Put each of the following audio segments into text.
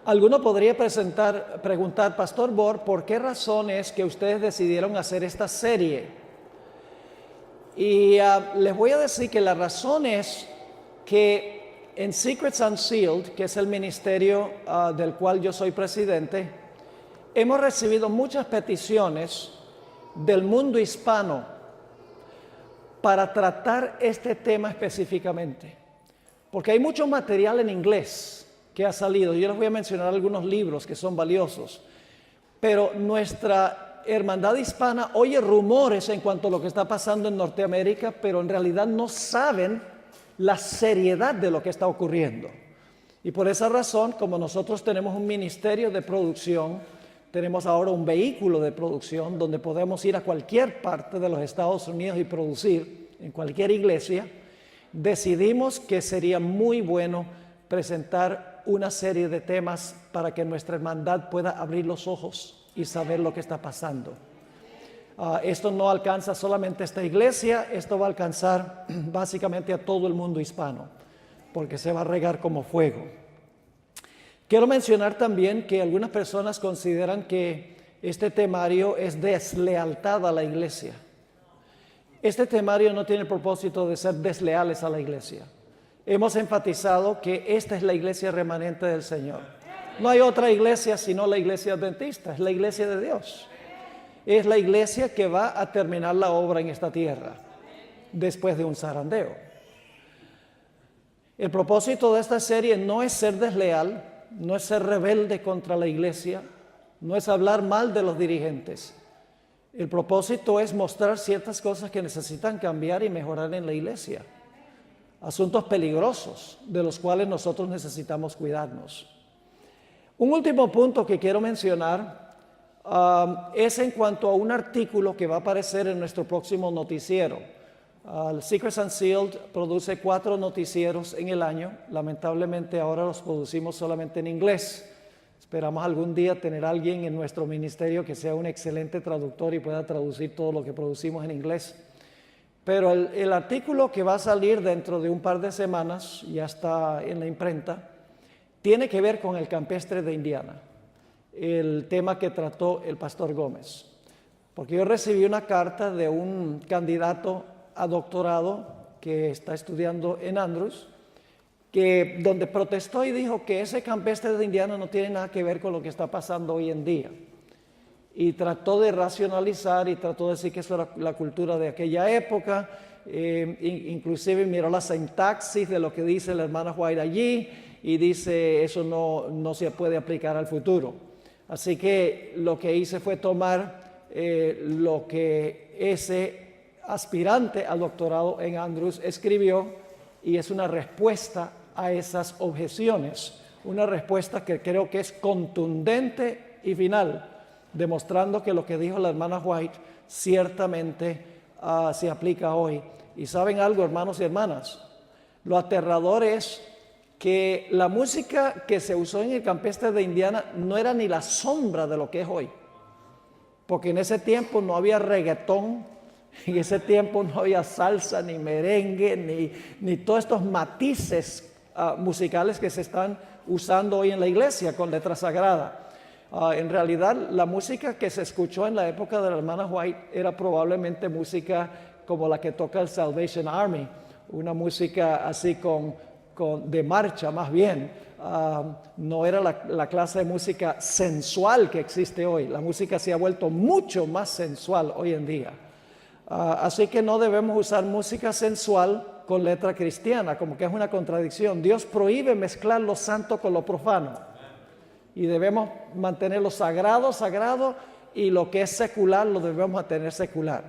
Alguno podría preguntar, Pastor Bor, ¿por qué razón es que ustedes decidieron hacer esta serie? Y les voy a decir que la razón es que en Secrets Unsealed, que es el ministerio del cual yo soy presidente, hemos recibido muchas peticiones del mundo hispano para tratar este tema específicamente, porque hay mucho material en inglés que ha salido. Yo les voy a mencionar algunos libros que son valiosos, pero nuestra hermandad hispana oye rumores en cuanto a lo que está pasando en Norteamérica, pero en realidad no saben la seriedad de lo que está ocurriendo. Y por esa razón, como nosotros tenemos un ministerio de producción, tenemos ahora un vehículo de producción donde podemos ir a cualquier parte de los Estados Unidos y producir en cualquier iglesia, decidimos que sería muy bueno presentar una serie de temas para que nuestra hermandad pueda abrir los ojos y saber lo que está pasando. Esto no alcanza solamente a esta iglesia, esto va a alcanzar básicamente a todo el mundo hispano, porque se va a regar como fuego. Quiero mencionar también que algunas personas consideran que este temario es deslealtad a la iglesia. Este temario no tiene el propósito de ser desleales a la iglesia. Hemos enfatizado que esta es la iglesia remanente del Señor. No hay otra iglesia sino la iglesia adventista, es la iglesia de Dios. Es la iglesia que va a terminar la obra en esta tierra después de un zarandeo. El propósito de esta serie no es ser desleal, no es ser rebelde contra la iglesia, no es hablar mal de los dirigentes. El propósito es mostrar ciertas cosas que necesitan cambiar y mejorar en la iglesia. Asuntos peligrosos de los cuales nosotros necesitamos cuidarnos. Un último punto que quiero mencionar es en cuanto a un artículo que va a aparecer en nuestro próximo noticiero. Secrets Unsealed produce 4 noticieros en el año. Lamentablemente ahora los producimos solamente en inglés. Esperamos algún día tener a alguien en nuestro ministerio que sea un excelente traductor y pueda traducir todo lo que producimos en inglés. Pero el artículo que va a salir dentro de un par de semanas, ya está en la imprenta, tiene que ver con el campestre de Indiana, el tema que trató el pastor Gómez. Porque yo recibí una carta de un candidato a doctorado que está estudiando en Andrews, donde protestó y dijo que ese campestre de Indiana no tiene nada que ver con lo que está pasando hoy en día. Y trató de racionalizar y trató de decir que eso era la cultura de aquella época. Inclusive miró la sintaxis de lo que dice la hermana White allí y dice eso no se puede aplicar al futuro. Así que lo que hice fue tomar lo que ese aspirante al doctorado en Andrews escribió y es una respuesta a esas objeciones, una respuesta que creo que es contundente y final, demostrando que lo que dijo la hermana White ciertamente se aplica hoy. Y saben algo, hermanos y hermanas, lo aterrador es que la música que se usó en el campestre de Indiana no era ni la sombra de lo que es hoy, porque en ese tiempo no había reggaetón, en ese tiempo no había salsa, ni merengue, ni todos estos matices musicales que se están usando hoy en la iglesia con letra sagrada. En realidad, la música que se escuchó en la época de la hermana White era probablemente música como la que toca el Salvation Army, una música así de marcha más bien. No era la clase de música sensual que existe hoy. La música se ha vuelto mucho más sensual hoy en día. Así que no debemos usar música sensual con letra cristiana, como que es una contradicción. Dios prohíbe mezclar lo santo con lo profano. Y debemos mantener lo sagrado, sagrado, y lo que es secular lo debemos mantener secular.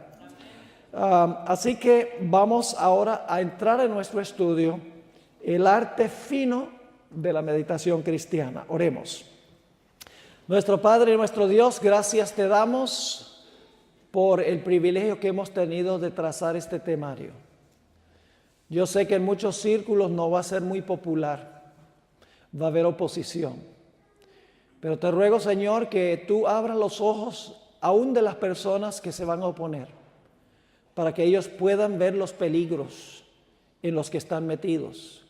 Así que vamos ahora a entrar en nuestro estudio, el arte fino de la meditación cristiana. Oremos. Nuestro Padre y nuestro Dios, gracias te damos por el privilegio que hemos tenido de trazar este temario. Yo sé que en muchos círculos no va a ser muy popular, va a haber oposición. Pero te ruego, Señor, que tú abras los ojos aún de las personas que se van a oponer, para que ellos puedan ver los peligros en los que están metidos,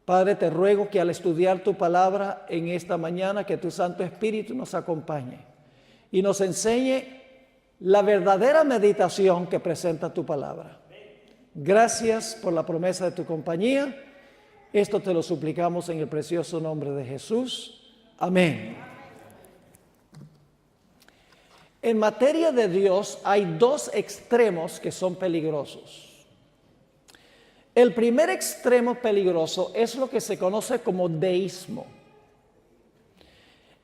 Padre, te ruego que al estudiar tu palabra en esta mañana, que tu Santo Espíritu nos acompañe y nos enseñe la verdadera meditación que presenta tu palabra. Gracias por la promesa de tu compañía. Esto te lo suplicamos en el precioso nombre de Jesús. Amén. En materia de Dios hay dos extremos que son peligrosos. El primer extremo peligroso es lo que se conoce como deísmo.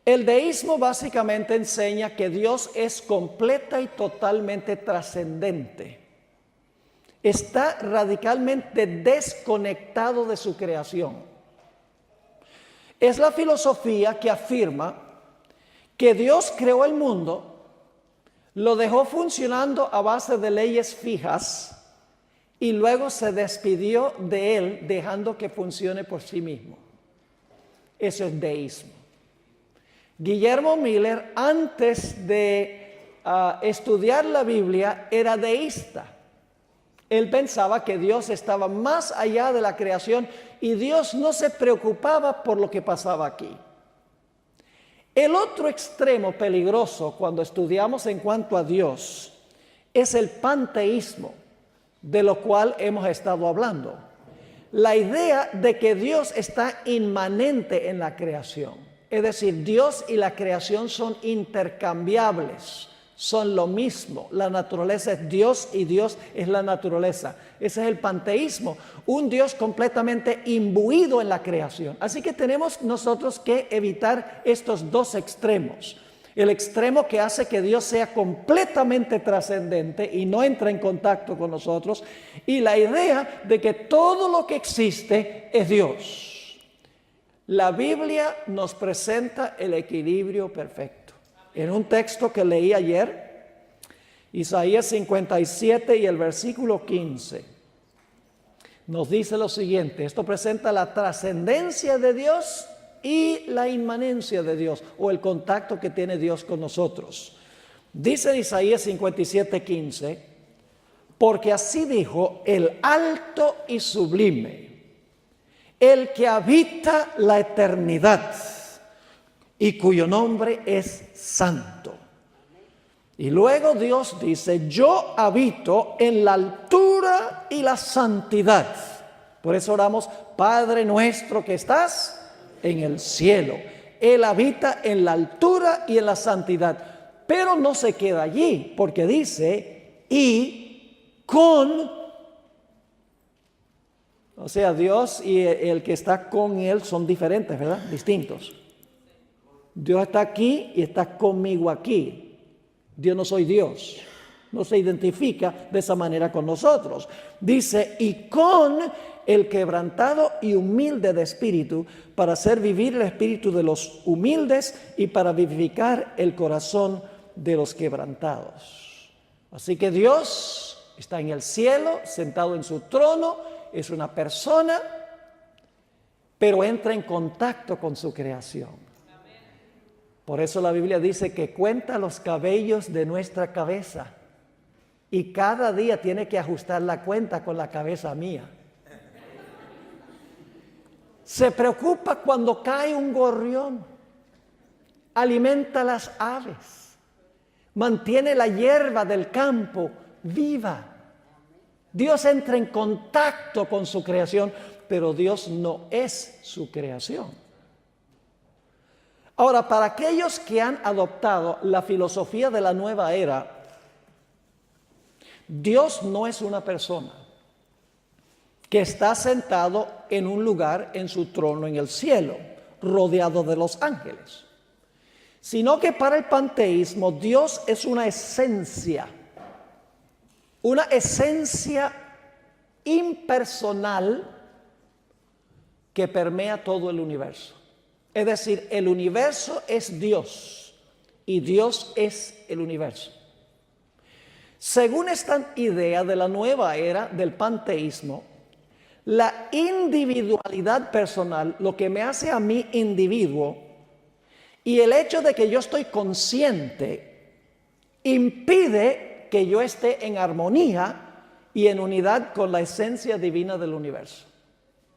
El deísmo básicamente enseña que Dios es completa y totalmente trascendente. Está radicalmente desconectado de su creación. Es la filosofía que afirma que Dios creó el mundo, lo dejó funcionando a base de leyes fijas y luego se despidió de él dejando que funcione por sí mismo. Eso es deísmo. Guillermo Miller, antes de estudiar la Biblia, era deísta. Él pensaba que Dios estaba más allá de la creación y Dios no se preocupaba por lo que pasaba aquí. El otro extremo peligroso cuando estudiamos en cuanto a Dios es el panteísmo, de lo cual hemos estado hablando. La idea de que Dios está inmanente en la creación. Es decir, Dios y la creación son intercambiables, son lo mismo. La naturaleza es Dios y Dios es la naturaleza. Ese es el panteísmo, un Dios completamente imbuido en la creación. Así que tenemos nosotros que evitar estos dos extremos. El extremo que hace que Dios sea completamente trascendente y no entra en contacto con nosotros, y la idea de que todo lo que existe es Dios. La Biblia nos presenta el equilibrio perfecto. En un texto que leí ayer, Isaías 57 y el versículo 15, nos dice lo siguiente. Esto presenta la trascendencia de Dios y la inmanencia de Dios, o el contacto que tiene Dios con nosotros. Dice Isaías 57, 15, porque así dijo el alto y sublime, el que habita la eternidad y cuyo nombre es santo. Y luego Dios dice, yo habito en la altura y la santidad. Por eso oramos, Padre nuestro que estás en el cielo. Él habita en la altura y en la santidad. Pero no se queda allí, porque dice, y con, o sea, Dios y el que está con él son diferentes, ¿verdad? Distintos. Dios está aquí y está conmigo aquí. Dios no soy Dios. No se identifica de esa manera con nosotros. Dice, y con el quebrantado y humilde de espíritu, para hacer vivir el espíritu de los humildes y para vivificar el corazón de los quebrantados. Así que Dios está en el cielo, sentado en su trono, es una persona, pero entra en contacto con su creación. Por eso la Biblia dice que cuenta los cabellos de nuestra cabeza y cada día tiene que ajustar la cuenta con la cabeza mía. Se preocupa cuando cae un gorrión, alimenta las aves, mantiene la hierba del campo viva. Dios entra en contacto con su creación, pero Dios no es su creación. Ahora, para aquellos que han adoptado la filosofía de la nueva era, Dios no es una persona que está sentado en un lugar en su trono en el cielo, rodeado de los ángeles, sino que para el panteísmo Dios es una esencia impersonal que permea todo el universo. Es decir, el universo es Dios y Dios es el universo. Según esta idea de la nueva era del panteísmo, la individualidad personal, lo que me hace a mí individuo, y el hecho de que yo estoy consciente, impide que yo esté en armonía y en unidad con la esencia divina del universo.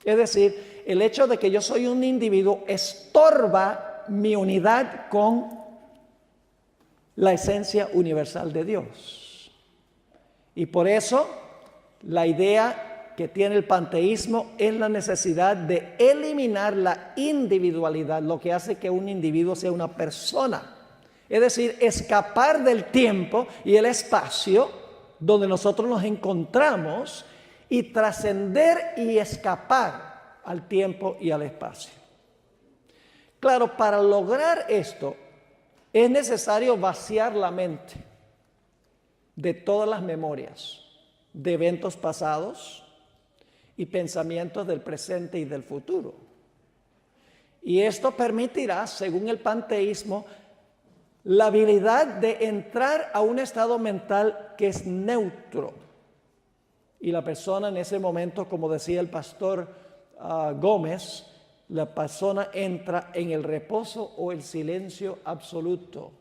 Es decir, el hecho de que yo soy un individuo estorba mi unidad con la esencia universal de Dios. Y por eso la idea que tiene el panteísmo es la necesidad de eliminar la individualidad, lo que hace que un individuo sea una persona. Es decir, escapar del tiempo y el espacio donde nosotros nos encontramos y trascender y escapar al tiempo y al espacio. Claro, para lograr esto es necesario vaciar la mente de todas las memorias de eventos pasados y pensamientos del presente y del futuro. Y esto permitirá, según el panteísmo, la habilidad de entrar a un estado mental que es neutro. Y la persona en ese momento, como decía el pastor Gómez, la persona entra en el reposo o el silencio absoluto.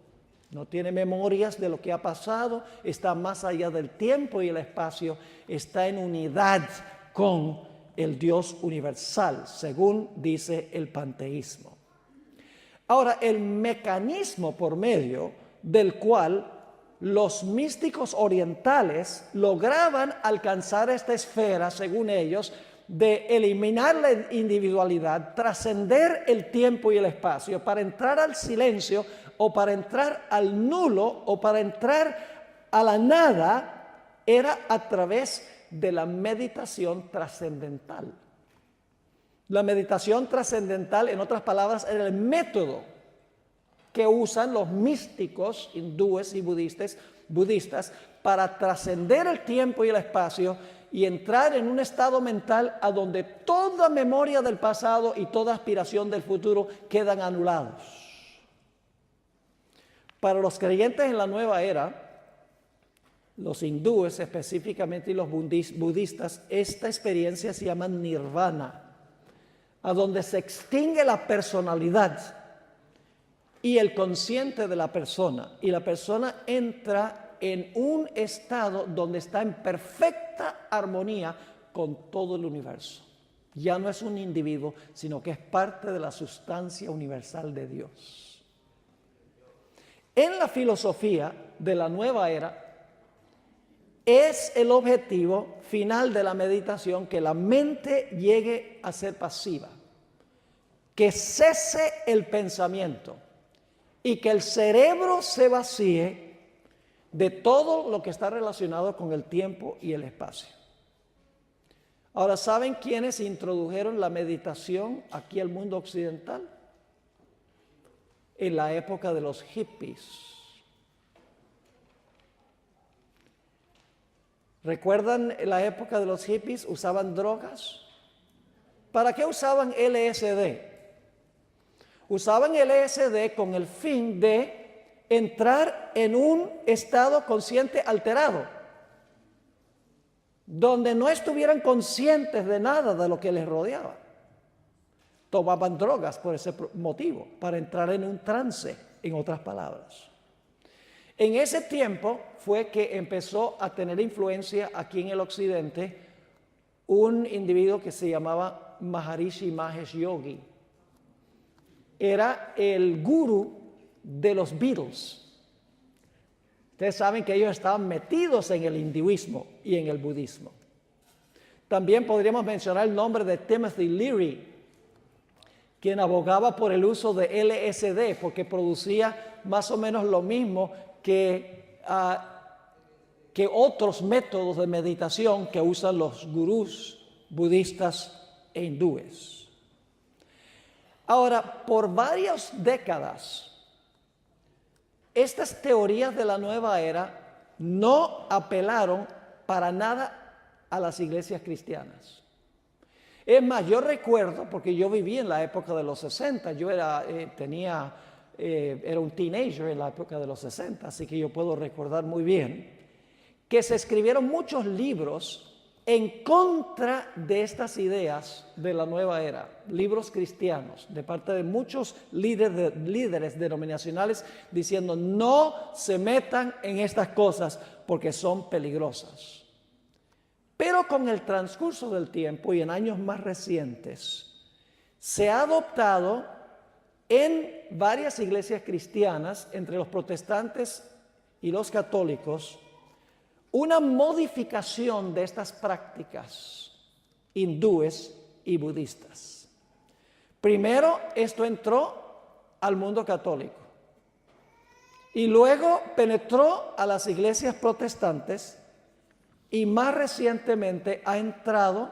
No tiene memorias de lo que ha pasado, está más allá del tiempo y el espacio, está en unidad con el Dios universal, según dice el panteísmo. Ahora, el mecanismo por medio del cual los místicos orientales lograban alcanzar esta esfera, según ellos, de eliminar la individualidad, trascender el tiempo y el espacio para entrar al silencio o para entrar al nulo o para entrar a la nada, era a través de la meditación trascendental. La meditación trascendental, en otras palabras, era el método que usan los místicos hindúes y budistas para trascender el tiempo y el espacio y entrar en un estado mental a donde toda memoria del pasado y toda aspiración del futuro quedan anulados. Para los creyentes en la nueva era, los hindúes específicamente y los budistas, esta experiencia se llama nirvana, a donde se extingue la personalidad y el consciente de la persona, y la persona entra en un estado donde está en perfecta armonía con todo el universo. Ya no es un individuo, sino que es parte de la sustancia universal de Dios. En la filosofía de la nueva era, es el objetivo final de la meditación que la mente llegue a ser pasiva, que cese el pensamiento y que el cerebro se vacíe de todo lo que está relacionado con el tiempo y el espacio. Ahora, ¿saben quiénes introdujeron la meditación aquí al mundo occidental? En la época de los hippies. ¿Recuerdan la época de los hippies? ¿Usaban drogas? ¿Para qué usaban LSD? Usaban LSD con el fin de entrar en un estado consciente alterado, donde no estuvieran conscientes de nada de lo que les rodeaba. Tomaban drogas por ese motivo, para entrar en un trance, en otras palabras. En ese tiempo fue que empezó a tener influencia aquí en el occidente un individuo que se llamaba Maharishi Mahesh Yogi. Era el gurú de los Beatles. Ustedes saben que ellos estaban metidos en el hinduismo y en el budismo. También podríamos mencionar el nombre de Timothy Leary, quien abogaba por el uso de LSD porque producía más o menos lo mismo que otros métodos de meditación que usan los gurús budistas e hindúes. Ahora, por varias décadas, estas teorías de la nueva era no apelaron para nada a las iglesias cristianas. Es más, yo recuerdo, porque yo viví en la época de los 60, yo era un teenager en la época de los 60, así que yo puedo recordar muy bien que se escribieron muchos libros en contra de estas ideas de la nueva era, libros cristianos, de parte de muchos líderes denominacionales diciendo no se metan en estas cosas porque son peligrosas. Pero con el transcurso del tiempo y en años más recientes, se ha adoptado en varias iglesias cristianas, entre los protestantes y los católicos, una modificación de estas prácticas hindúes y budistas. Primero, esto entró al mundo católico y luego penetró a las iglesias protestantes y más recientemente ha entrado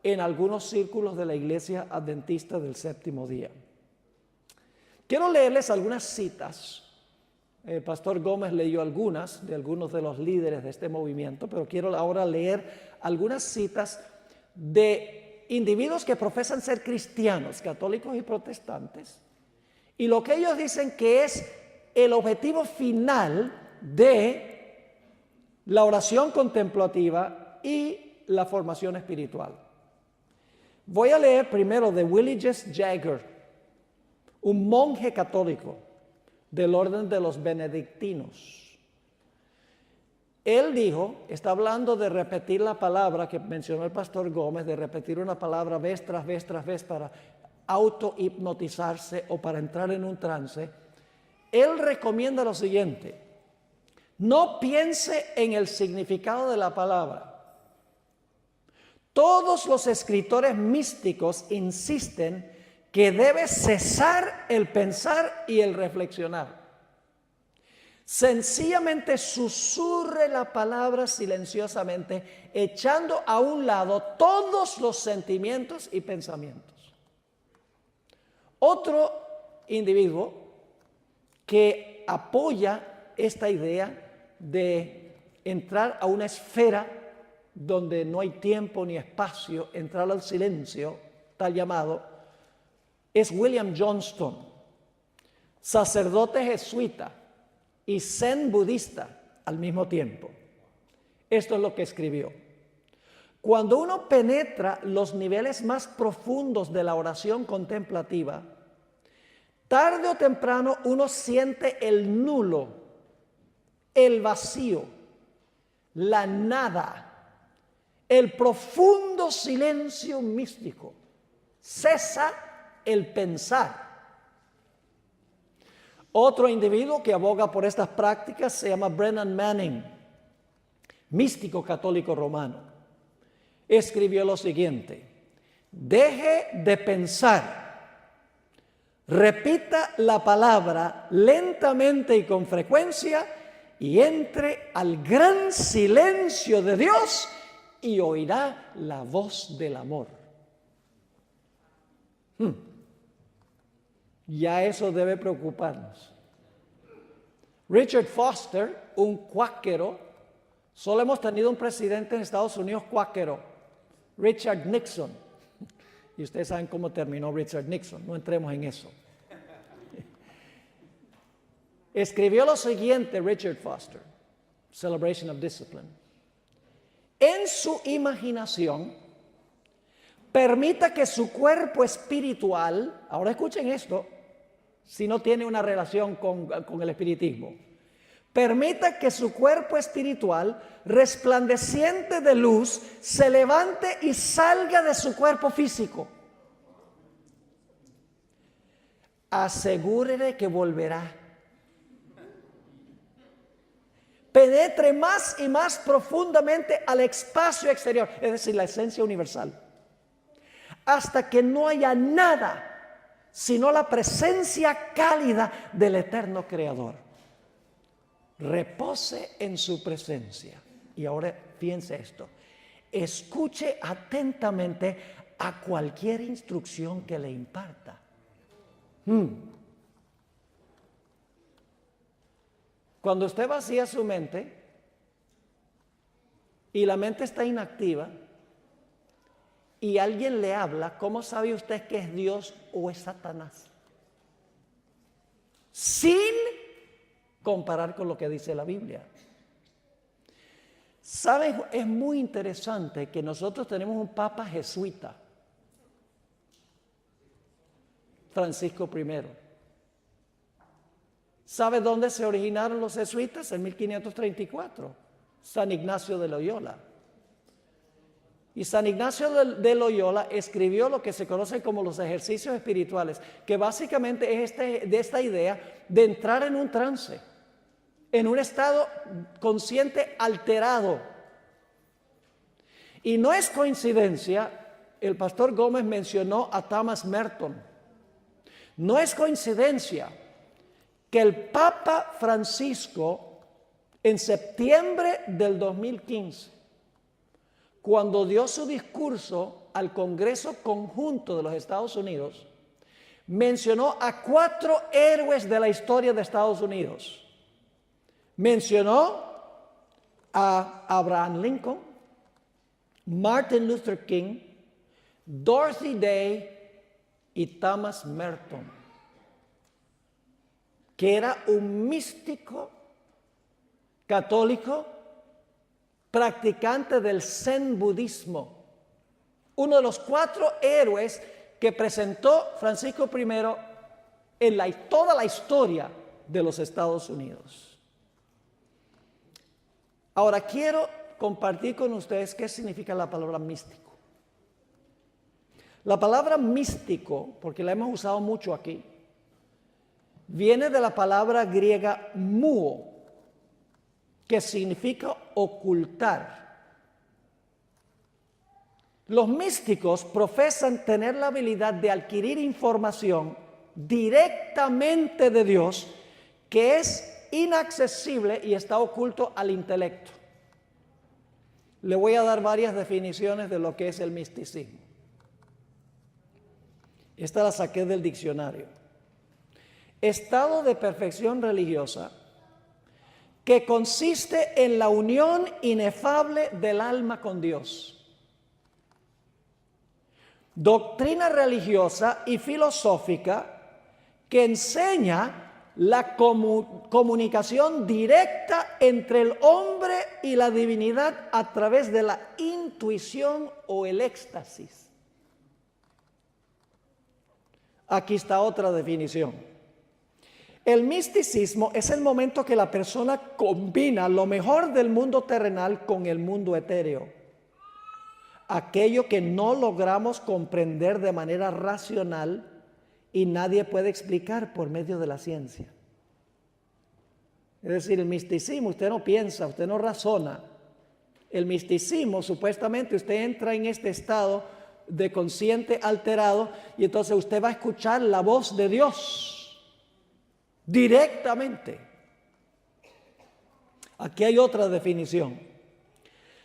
en algunos círculos de la iglesia adventista del séptimo día. Quiero leerles algunas citas. El pastor Gómez leyó algunas de algunos de los líderes de este movimiento, pero quiero ahora leer algunas citas de individuos que profesan ser cristianos, católicos y protestantes, y lo que ellos dicen que es el objetivo final de la oración contemplativa y la formación espiritual. Voy a leer primero de Willie J. Jagger, un monje católico del orden de los benedictinos. Él dijo, está hablando de repetir la palabra que mencionó el pastor Gómez, de repetir una palabra vez tras vez tras vez para auto-hipnotizarse o para entrar en un trance. Él recomienda lo siguiente: no piense en el significado de la palabra. Todos los escritores místicos insisten que debe cesar el pensar y el reflexionar. Sencillamente susurre la palabra silenciosamente, echando a un lado todos los sentimientos y pensamientos. Otro individuo que apoya esta idea de entrar a una esfera donde no hay tiempo ni espacio, entrar al silencio, tal llamado, es William Johnston, sacerdote jesuita y zen budista al mismo tiempo. Esto es lo que escribió. Cuando uno penetra los niveles más profundos de la oración contemplativa, tarde o temprano uno siente el nulo, el vacío, la nada, el profundo silencio místico. Cesa el pensar. Otro individuo que aboga por estas prácticas se llama Brennan Manning, místico católico romano. Escribió lo siguiente: deje de pensar, repita la palabra lentamente y con frecuencia y entre al gran silencio de Dios y oirá la voz del amor. Ya eso debe preocuparnos. Richard Foster, un cuáquero, solo hemos tenido un presidente en Estados Unidos cuáquero, Richard Nixon. Y ustedes saben cómo terminó Richard Nixon, no entremos en eso. Escribió lo siguiente Richard Foster, Celebration of Discipline: en su imaginación, permita que su cuerpo espiritual, ahora escuchen esto, si no tiene una relación con el espiritismo, permita que su cuerpo espiritual, resplandeciente de luz, se levante y salga de su cuerpo físico. Asegúrele que volverá. Penetre más y más profundamente al espacio exterior, es decir, la esencia universal, hasta que no haya nada sino la presencia cálida del eterno Creador. Repose en su presencia. Y ahora piense esto: escuche atentamente a cualquier instrucción que le imparta. Cuando usted vacía su mente y la mente está inactiva y alguien le habla, ¿cómo sabe usted que es Dios o es Satanás? Sin comparar con lo que dice la Biblia. ¿Saben? Es muy interesante que nosotros tenemos un papa jesuita, Francisco I. ¿Sabe dónde se originaron los jesuitas? En 1534, San Ignacio de Loyola. Y San Ignacio de Loyola escribió lo que se conoce como los ejercicios espirituales, que básicamente es de esta idea de entrar en un trance, en un estado consciente alterado. Y no es coincidencia, el pastor Gómez mencionó a Thomas Merton. No es coincidencia que el Papa Francisco, en septiembre del 2015, cuando dio su discurso al Congreso Conjunto de los Estados Unidos, mencionó a 4 héroes de la historia de Estados Unidos. Mencionó a Abraham Lincoln, Martin Luther King, Dorothy Day y Thomas Merton, que era un místico católico practicante del Zen budismo, uno de los 4 héroes que presentó Francisco I en toda la historia de los Estados Unidos. Ahora quiero compartir con ustedes qué significa la palabra místico. La palabra místico, porque la hemos usado mucho aquí, viene de la palabra griega muo, que significa ocultar. Los místicos profesan tener la habilidad de adquirir información directamente de Dios que es inaccesible y está oculto al intelecto. Le voy a dar varias definiciones de lo que es el misticismo. Esta la saqué del diccionario. Estado de perfección religiosa que consiste en la unión inefable del alma con Dios. Doctrina religiosa y filosófica que enseña la comunicación directa entre el hombre y la divinidad a través de la intuición o el éxtasis. Aquí está otra definición. El misticismo es el momento que la persona combina lo mejor del mundo terrenal con el mundo etéreo. Aquello que no logramos comprender de manera racional y nadie puede explicar por medio de la ciencia. Es decir, el misticismo, usted no piensa, usted no razona. El misticismo, supuestamente, usted entra en este estado de consciente alterado y entonces usted va a escuchar la voz de Dios directamente. Aquí hay otra definición.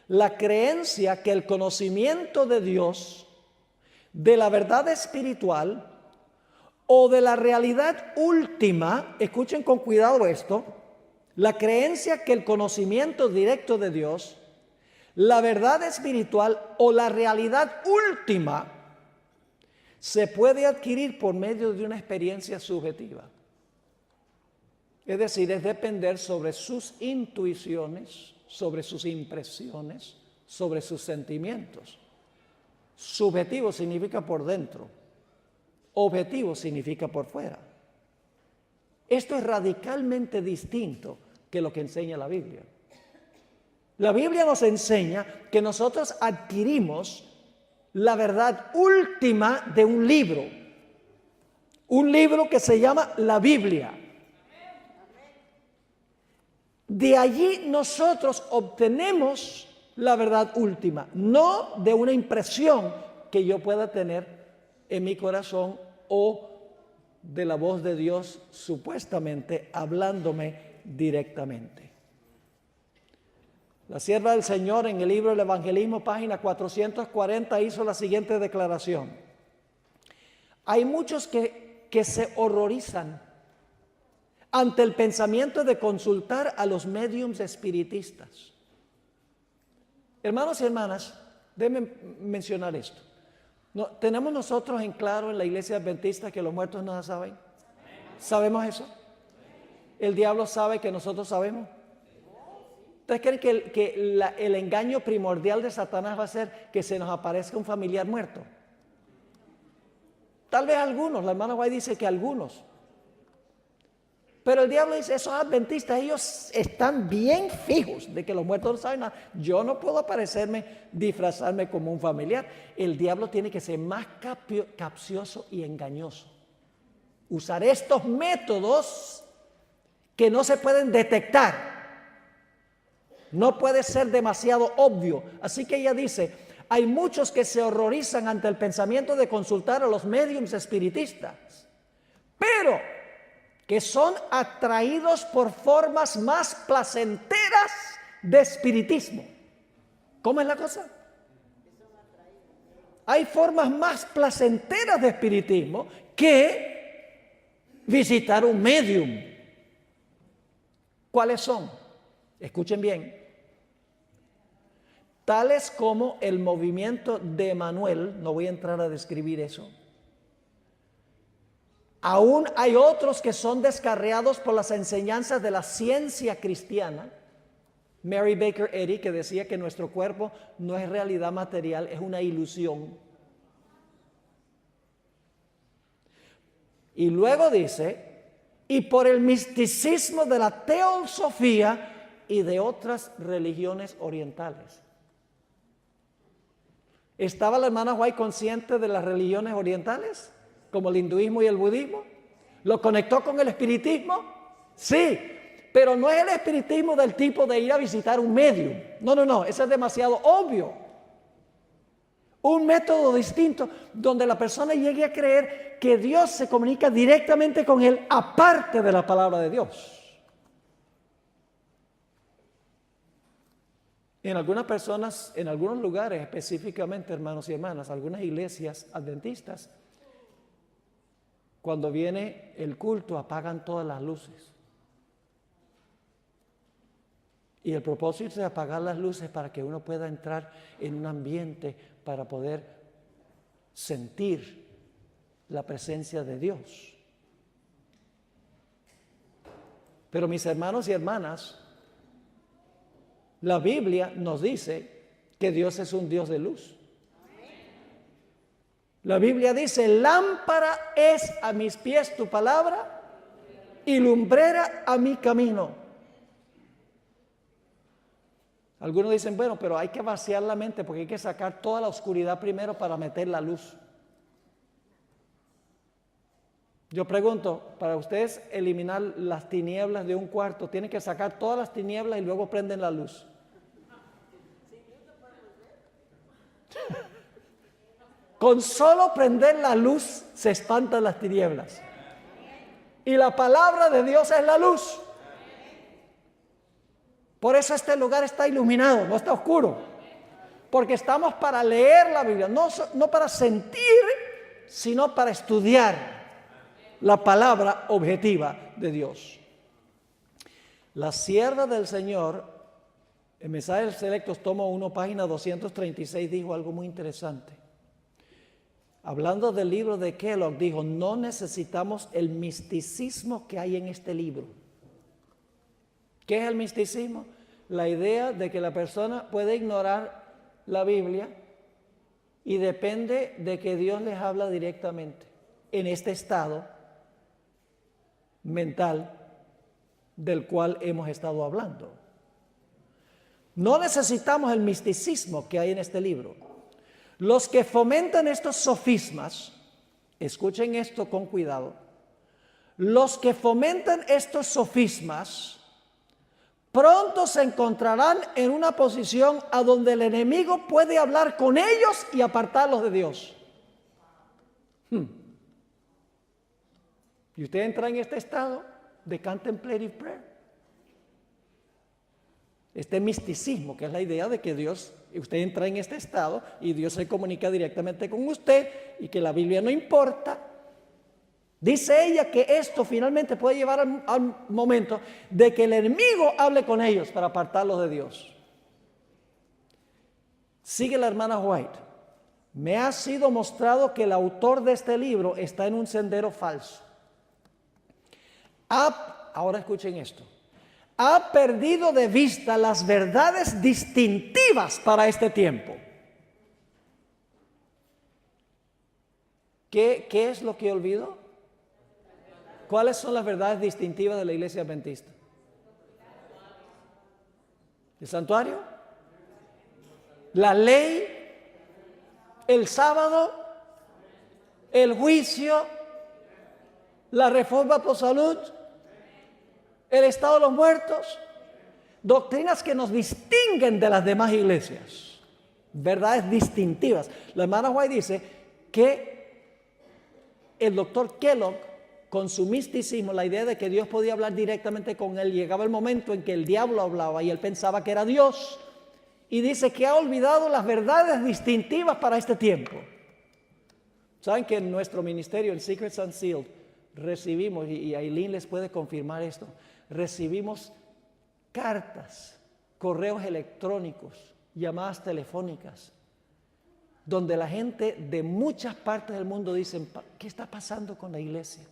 La creencia que el conocimiento de Dios, de la verdad espiritual o de la realidad última, escuchen con cuidado esto, la creencia que el conocimiento directo de Dios, la verdad espiritual o la realidad última se puede adquirir por medio de una experiencia subjetiva. Es decir, es depender sobre sus intuiciones, sobre sus impresiones, sobre sus sentimientos. Subjetivo significa por dentro, objetivo significa por fuera. Esto es radicalmente distinto que lo que enseña la Biblia. La Biblia nos enseña que nosotros adquirimos la verdad última de un libro que se llama la Biblia. De allí nosotros obtenemos la verdad última, no de una impresión que yo pueda tener en mi corazón o de la voz de Dios supuestamente hablándome directamente. La sierva del Señor en el libro del Evangelismo, página 440, hizo la siguiente declaración. Hay muchos que se horrorizan ante el pensamiento de consultar a los médiums espiritistas. Hermanos y hermanas, déjenme mencionar esto. ¿Tenemos nosotros en claro en la iglesia adventista que los muertos nada saben? ¿Sabemos eso? ¿El diablo sabe que nosotros sabemos? ¿Ustedes creen que el engaño primordial de Satanás va a ser que se nos aparezca un familiar muerto? Tal vez algunos, la hermana White dice que algunos. Pero el diablo dice, esos adventistas, ellos están bien fijos de que los muertos no saben nada. Yo no puedo disfrazarme como un familiar. El diablo tiene que ser más capcioso y engañoso. Usar estos métodos que no se pueden detectar. No puede ser demasiado obvio. Así que ella dice, hay muchos que se horrorizan ante el pensamiento de consultar a los médiums espiritistas, pero que son atraídos por formas más placenteras de espiritismo. ¿Cómo es la cosa? Hay formas más placenteras de espiritismo que visitar un medium. ¿Cuáles son? Escuchen bien. Tales como el movimiento de Emanuel, no voy a entrar a describir eso. Aún hay otros que son descarriados por las enseñanzas de la ciencia cristiana. Mary Baker Eddy, que decía que nuestro cuerpo no es realidad material, es una ilusión. Y luego dice, y por el misticismo de la teosofía y de otras religiones orientales. ¿Estaba la hermana White consciente de las religiones orientales? Como el hinduismo y el budismo. ¿Lo conectó con el espiritismo? Sí, pero no es el espiritismo del tipo de ir a visitar un medium. No, eso es demasiado obvio. Un método distinto donde la persona llegue a creer que Dios se comunica directamente con él aparte de la palabra de Dios. En algunas personas, en algunos lugares específicamente, hermanos y hermanas, algunas iglesias adventistas, cuando viene el culto, apagan todas las luces. Y el propósito es apagar las luces para que uno pueda entrar en un ambiente para poder sentir la presencia de Dios. Pero mis hermanos y hermanas, la Biblia nos dice que Dios es un Dios de luz. La Biblia dice, lámpara es a mis pies tu palabra y lumbrera a mi camino. Algunos dicen, bueno, pero hay que vaciar la mente porque hay que sacar toda la oscuridad primero para meter la luz. Yo pregunto, para ustedes eliminar las tinieblas de un cuarto, tienen que sacar todas las tinieblas y luego prenden la luz. Con solo prender la luz se espantan las tinieblas. Y la palabra de Dios es la luz. Por eso este lugar está iluminado, no está oscuro. Porque estamos para leer la Biblia, no para sentir, sino para estudiar la palabra objetiva de Dios. La sierva del Señor, en Mensajes Selectos, tomo 1, página 236, dijo algo muy interesante. Hablando del libro de Kellogg, dijo, no necesitamos el misticismo que hay en este libro. ¿Qué es el misticismo? La idea de que la persona puede ignorar la Biblia y depende de que Dios les habla directamente en este estado mental del cual hemos estado hablando. No necesitamos el misticismo que hay en este libro. Los que fomentan estos sofismas, escuchen esto con cuidado, los que fomentan estos sofismas pronto se encontrarán en una posición a donde el enemigo puede hablar con ellos y apartarlos de Dios. Y usted entra en este estado de contemplative prayer. Este misticismo, que es la idea de que Dios, usted entra en este estado y Dios se comunica directamente con usted y que la Biblia no importa. Dice ella que esto finalmente puede llevar al momento de que el enemigo hable con ellos para apartarlos de Dios. Sigue la hermana White. Me ha sido mostrado que el autor de este libro está en un sendero falso. Ahora escuchen esto. Ha perdido de vista las verdades distintivas para este tiempo. ¿Qué es lo que olvidó? ¿cuáles son las verdades distintivas de la iglesia adventista? ¿El santuario? ¿La ley? ¿El sábado? ¿El juicio? ¿La reforma por salud? ¿El estado de los muertos? Doctrinas que nos distinguen de las demás iglesias. Verdades distintivas. La hermana White dice que el doctor Kellogg, con su misticismo, la idea de que Dios podía hablar directamente con él, llegaba el momento en que el diablo hablaba y él pensaba que era Dios. Y dice que ha olvidado las verdades distintivas para este tiempo. ¿Saben que en nuestro ministerio, en Secrets Unsealed, recibimos, y Aileen les puede confirmar esto, recibimos cartas, correos electrónicos, llamadas telefónicas, donde la gente de muchas partes del mundo dicen, ¿qué está pasando con la iglesia?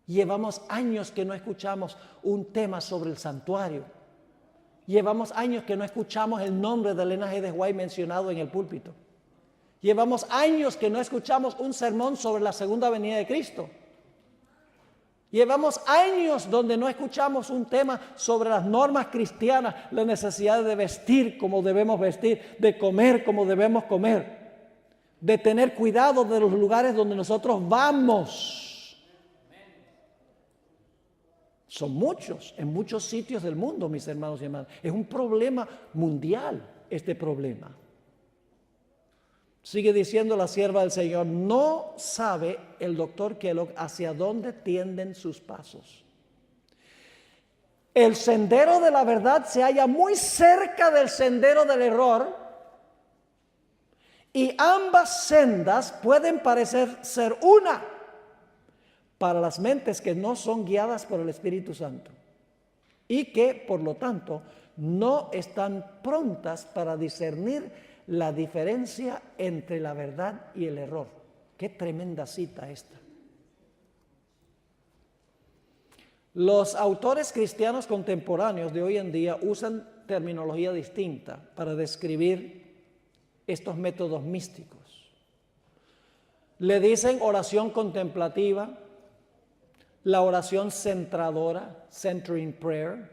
Llevamos años que no escuchamos un tema sobre el santuario. Llevamos años que no escuchamos el nombre de Elena G. de White mencionado en el púlpito. Llevamos años que no escuchamos un sermón sobre la segunda venida de Cristo. Llevamos años donde no escuchamos un tema sobre las normas cristianas, la necesidad de vestir como debemos vestir, de comer como debemos comer, de tener cuidado de los lugares donde nosotros vamos. Son muchos, en muchos sitios del mundo, mis hermanos y hermanas. Es un problema mundial este problema. Sigue diciendo la sierva del Señor, no sabe el doctor Kellogg hacia dónde tienden sus pasos. El sendero de la verdad se halla muy cerca del sendero del error y ambas sendas pueden parecer ser una para las mentes que no son guiadas por el Espíritu Santo y que, por lo tanto, no están prontas para discernir la diferencia entre la verdad y el error. Qué tremenda cita esta. Los autores cristianos contemporáneos de hoy en día usan terminología distinta para describir estos métodos místicos. Le dicen oración contemplativa, la oración centradora, centering prayer,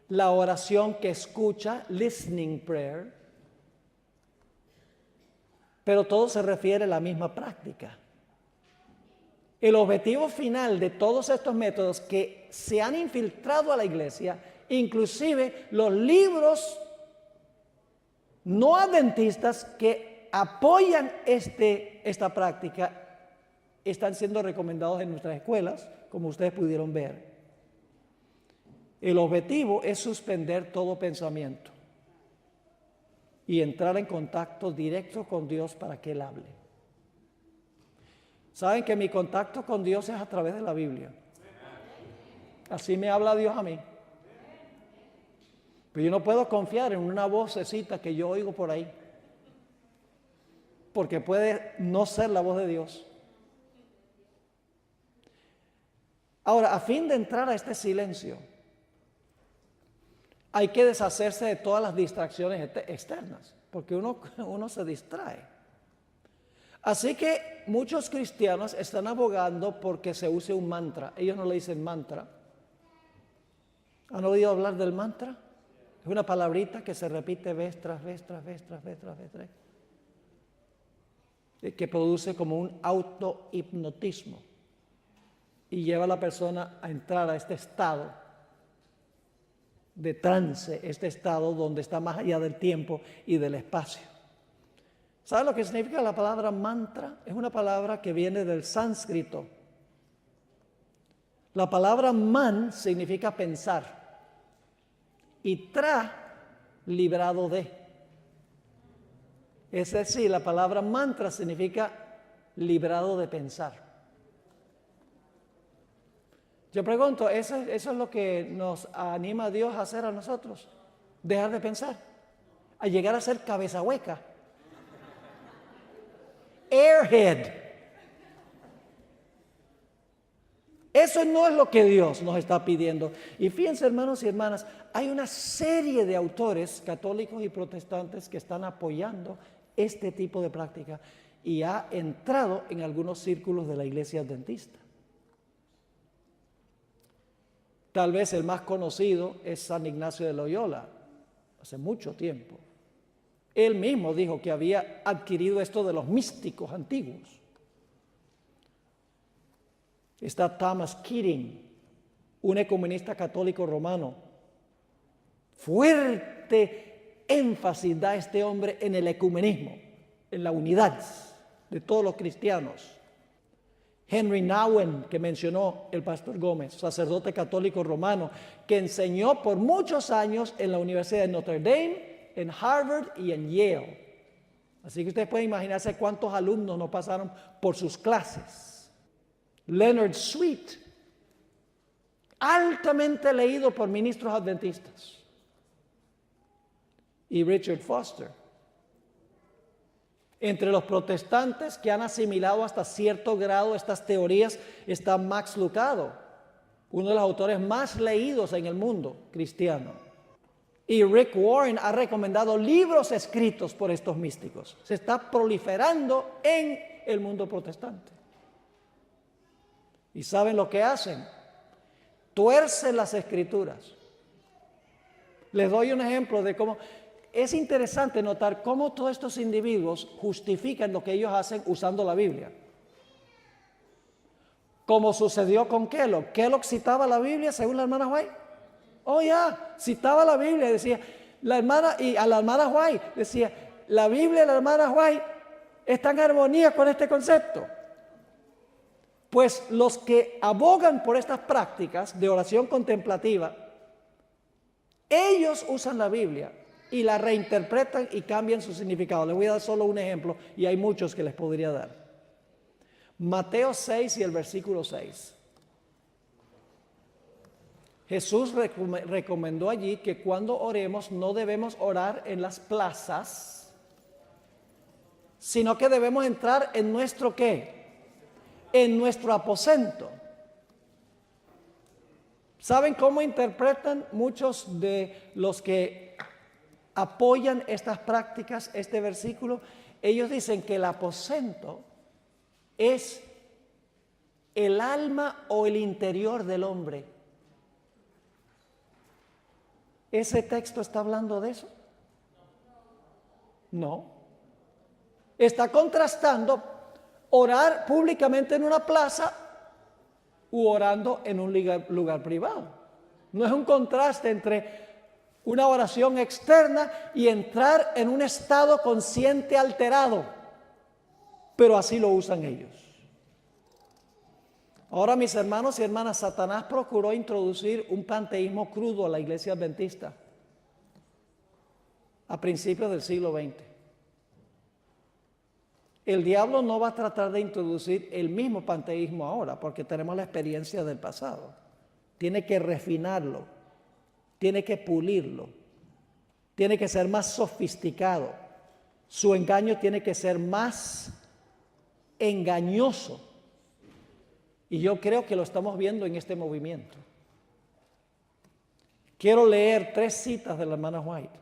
la oración que escucha, listening prayer, pero todo se refiere a la misma práctica. El objetivo final de todos estos métodos que se han infiltrado a la iglesia, inclusive los libros no adventistas que apoyan esta práctica, están siendo recomendados en nuestras escuelas, como ustedes pudieron ver. El objetivo es suspender todo pensamiento y entrar en contacto directo con Dios para que Él hable. Saben que mi contacto con Dios es a través de la Biblia. Así me habla Dios a mí. Pero yo no puedo confiar en una vocecita que yo oigo por ahí, porque puede no ser la voz de Dios. Ahora, a fin de entrar a este silencio, hay que deshacerse de todas las distracciones externas, porque uno se distrae. Así que muchos cristianos están abogando porque se use un mantra. Ellos no le dicen mantra. ¿Han oído hablar del mantra? Es una palabrita que se repite vez tras vez, tras vez, tras vez, tras vez, tras vez, que produce como un autohipnotismo y lleva a la persona a entrar a este estado de trance, este estado donde está más allá del tiempo y del espacio. ¿Sabe lo que significa la palabra mantra? Es una palabra que viene del sánscrito. La palabra man significa pensar y tra, librado de. Es decir, la palabra mantra significa librado de pensar. Yo pregunto, ¿eso es lo que nos anima a Dios a hacer a nosotros? Dejar de pensar, a llegar a ser cabeza hueca, airhead. Eso no es lo que Dios nos está pidiendo. Y fíjense, hermanos y hermanas, hay una serie de autores católicos y protestantes que están apoyando este tipo de práctica y ha entrado en algunos círculos de la iglesia adventista. Tal vez el más conocido es San Ignacio de Loyola, hace mucho tiempo. Él mismo dijo que había adquirido esto de los místicos antiguos. Está Thomas Keating, un ecumenista católico romano. Fuerte énfasis da este hombre en el ecumenismo, en la unidad de todos los cristianos. Henry Nouwen, que mencionó el pastor Gómez, sacerdote católico romano, que enseñó por muchos años en la Universidad de Notre Dame, en Harvard y en Yale. Así que ustedes pueden imaginarse cuántos alumnos no pasaron por sus clases. Leonard Sweet, altamente leído por ministros adventistas. Y Richard Foster. Entre los protestantes que han asimilado hasta cierto grado estas teorías está Max Lucado, uno de los autores más leídos en el mundo cristiano. Y Rick Warren ha recomendado libros escritos por estos místicos. Se está proliferando en el mundo protestante. ¿Y saben lo que hacen? Tuercen las escrituras. Les doy un ejemplo de cómo... Es interesante notar cómo todos estos individuos justifican lo que ellos hacen usando la Biblia. Como sucedió con Kellogg. Kellogg citaba la Biblia según la hermana White. Oh, ya, citaba la Biblia, decía, la hermana, y a la hermana White decía, la Biblia de la hermana White está en armonía con este concepto. Pues los que abogan por estas prácticas de oración contemplativa, ellos usan la Biblia y la reinterpretan y cambian su significado. Les voy a dar solo un ejemplo y hay muchos que les podría dar. Mateo 6 y el versículo 6. Jesús recomendó allí que cuando oremos no debemos orar en las plazas, sino que debemos entrar en nuestro ¿qué? En nuestro aposento. ¿Saben cómo interpretan muchos de los que apoyan estas prácticas, este versículo? Ellos dicen que el aposento es el alma o el interior del hombre. ¿Ese texto está hablando de eso? No. Está contrastando orar públicamente en una plaza u orando en un lugar privado. No es un contraste entre una oración externa y entrar en un estado consciente alterado, pero así lo usan ellos. Ahora, mis hermanos y hermanas, Satanás procuró introducir un panteísmo crudo a la iglesia adventista a principios del siglo XX. El diablo no va a tratar de introducir el mismo panteísmo ahora, porque tenemos la experiencia del pasado. Tiene que refinarlo, tiene que pulirlo, tiene que ser más sofisticado. Su engaño tiene que ser más engañoso. Y yo creo que lo estamos viendo en este movimiento. Quiero leer 3 citas de la hermana White.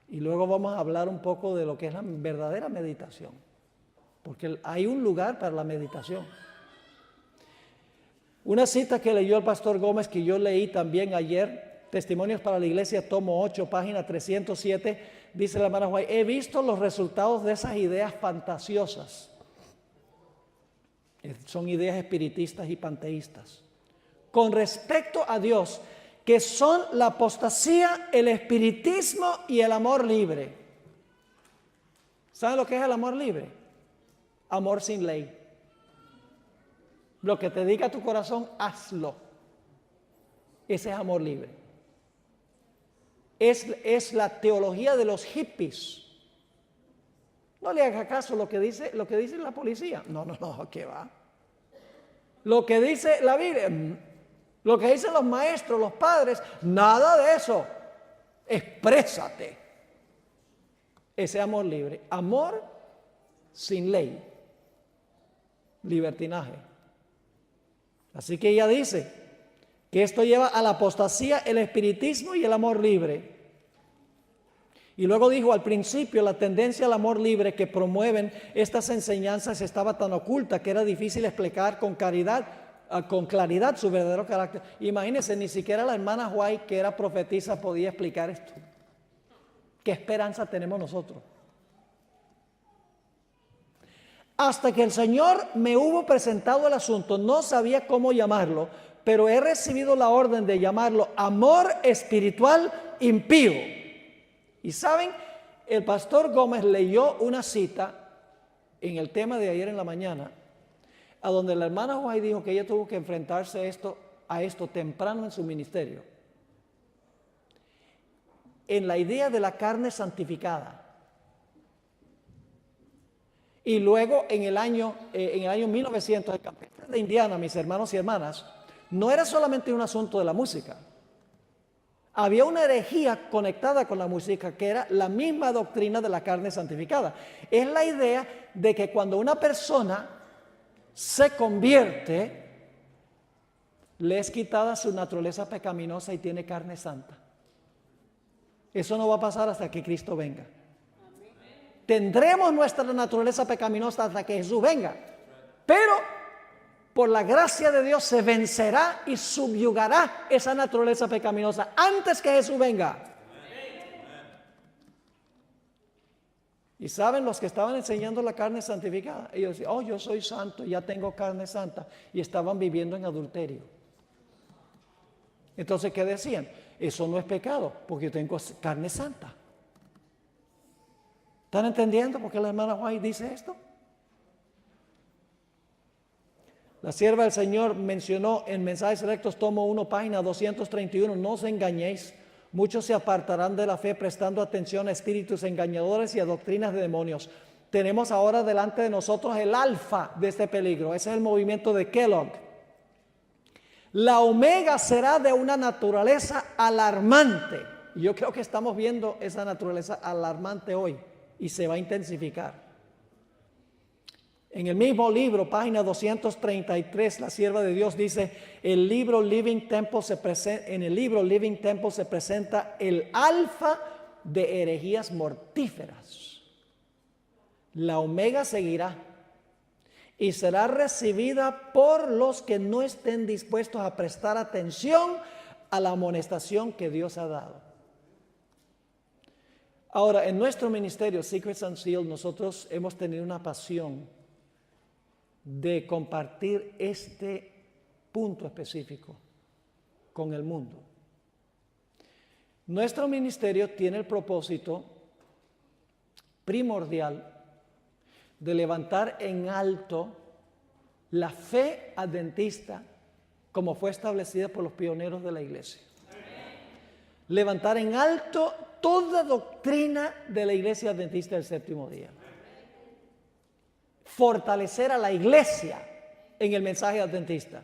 Y luego vamos a hablar un poco de lo que es la verdadera meditación. Porque hay un lugar para la meditación. Una cita que leyó el pastor Gómez, que yo leí también ayer, Testimonios para la Iglesia, tomo 8, página 307, dice la hermana White, he visto los resultados de esas ideas fantasiosas. Son ideas espiritistas y panteístas. Con respecto a Dios, que son la apostasía, el espiritismo y el amor libre. ¿Saben lo que es el amor libre? Amor sin ley. Lo que te diga tu corazón, hazlo. Ese es amor libre. Es la teología de los hippies. No le haga caso lo que dice la policía. No, ¿qué va? Lo que dice la Biblia, lo que dicen los maestros, los padres, nada de eso. Exprésate. Ese amor libre. Amor sin ley. Libertinaje. Así que ella dice que esto lleva a la apostasía, el espiritismo y el amor libre. Y luego dijo, al principio la tendencia al amor libre que promueven estas enseñanzas estaba tan oculta que era difícil explicar con claridad con claridad su verdadero carácter. Imagínense, ni siquiera la hermana White, que era profetisa, podía explicar esto. ¿Qué esperanza tenemos nosotros? Hasta que el Señor me hubo presentado el asunto, no sabía cómo llamarlo, pero he recibido la orden de llamarlo amor espiritual impío. Y saben, el pastor Gómez leyó una cita en el tema de ayer en la mañana, a donde la hermana White dijo que ella tuvo que enfrentarse a esto temprano en su ministerio, en la idea de la carne santificada. Y luego en el año 1900, el campestre de Indiana, mis hermanos y hermanas, no era solamente un asunto de la música. Había una herejía conectada con la música que era la misma doctrina de la carne santificada. Es la idea de que cuando una persona se convierte, le es quitada su naturaleza pecaminosa y tiene carne santa. Eso no va a pasar hasta que Cristo venga. Tendremos nuestra naturaleza pecaminosa hasta que Jesús venga, pero por la gracia de Dios se vencerá y subyugará esa naturaleza pecaminosa antes que Jesús venga. Y saben, los que estaban enseñando la carne santificada, ellos decían, oh, yo soy santo, ya tengo carne santa, y estaban viviendo en adulterio. Entonces, ¿qué decían? Eso no es pecado, porque yo tengo carne santa. ¿Están entendiendo por qué la hermana White dice esto? La sierva del Señor mencionó en Mensajes Selectos, tomo 1, página 231, no os engañéis, muchos se apartarán de la fe prestando atención a espíritus engañadores y a doctrinas de demonios. Tenemos ahora delante de nosotros el alfa de este peligro, ese es el movimiento de Kellogg. La omega será de una naturaleza alarmante. Y yo creo que estamos viendo esa naturaleza alarmante hoy y se va a intensificar. En el mismo libro, página 233, la sierva de Dios dice, en el libro Living Temple se presenta el alfa de herejías mortíferas. La omega seguirá y será recibida por los que no estén dispuestos a prestar atención a la amonestación que Dios ha dado. Ahora, en nuestro ministerio, Secrets Unsealed, nosotros hemos tenido una pasión de compartir este punto específico con el mundo. Nuestro ministerio tiene el propósito primordial de levantar en alto la fe adventista como fue establecida por los pioneros de la iglesia. Levantar en alto toda doctrina de la iglesia adventista del séptimo día. Fortalecer a la iglesia en el mensaje adventista.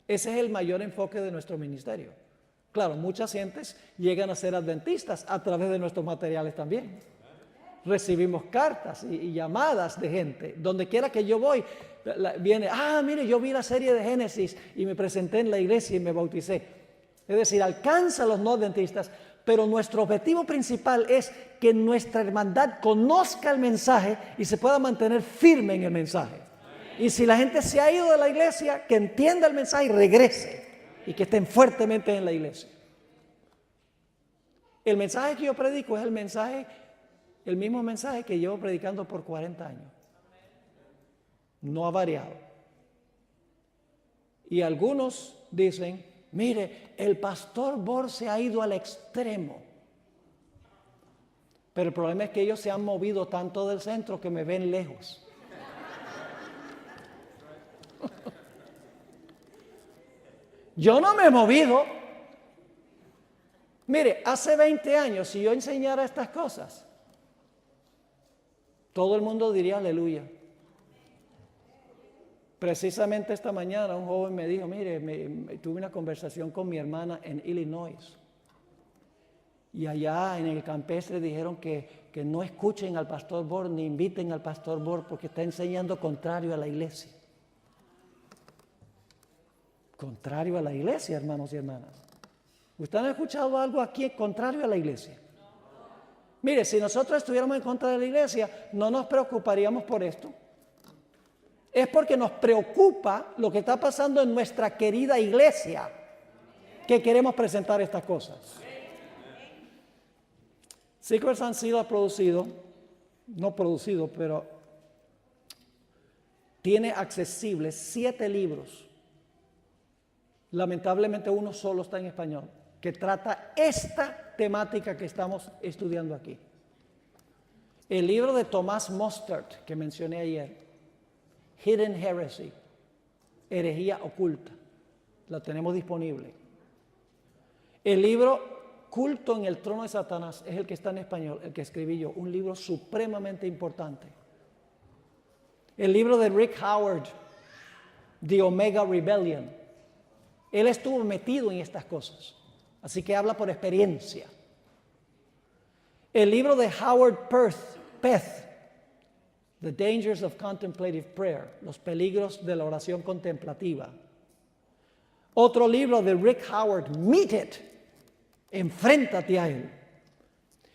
Ese es el mayor enfoque de nuestro ministerio. Claro, muchas gentes llegan a ser adventistas a través de nuestros materiales también. Recibimos cartas y llamadas de gente. Donde quiera que yo voy, viene, mire, yo vi la serie de Génesis y me presenté en la iglesia y me bauticé. Es decir, alcanza a los no adventistas, pero nuestro objetivo principal es que nuestra hermandad conozca el mensaje y se pueda mantener firme en el mensaje. Y si la gente se ha ido de la iglesia, que entienda el mensaje y regrese y que estén fuertemente en la iglesia. El mensaje que yo predico es el mismo mensaje que llevo predicando por 40 años. No ha variado. Y algunos dicen, mire, el pastor Bor se ha ido al extremo. Pero el problema es que ellos se han movido tanto del centro que me ven lejos. Yo no me he movido. Mire, hace 20 años, si yo enseñara estas cosas, todo el mundo diría aleluya. Precisamente esta mañana un joven me dijo, mire, tuve una conversación con mi hermana en Illinois. Y allá en el campestre dijeron que no escuchen al pastor Bor ni inviten al pastor Bor porque está enseñando contrario a la iglesia. Contrario a la iglesia, hermanos y hermanas. ¿Usted ha escuchado algo aquí contrario a la iglesia? Mire, si nosotros estuviéramos en contra de la iglesia, no nos preocuparíamos por esto. es porque nos preocupa lo que está pasando en nuestra querida iglesia, que queremos presentar estas cosas. Seekers and Seal ha producido, no producido, pero tiene accesibles 7 libros. Lamentablemente uno solo está en español, que trata esta temática que estamos estudiando aquí. El libro de Thomas Mostert, que mencioné ayer, Hidden Heresy, herejía oculta, la tenemos disponible. El libro Culto en el trono de Satanás es el que está en español, el que escribí yo, un libro supremamente importante. El libro de Rick Howard, The Omega Rebellion, él estuvo metido en estas cosas, así que habla por experiencia. El libro de Howard Peth, The Dangers of Contemplative Prayer, los peligros de la oración contemplativa. Otro libro de Rick Howard, Meet It, enfréntate a él.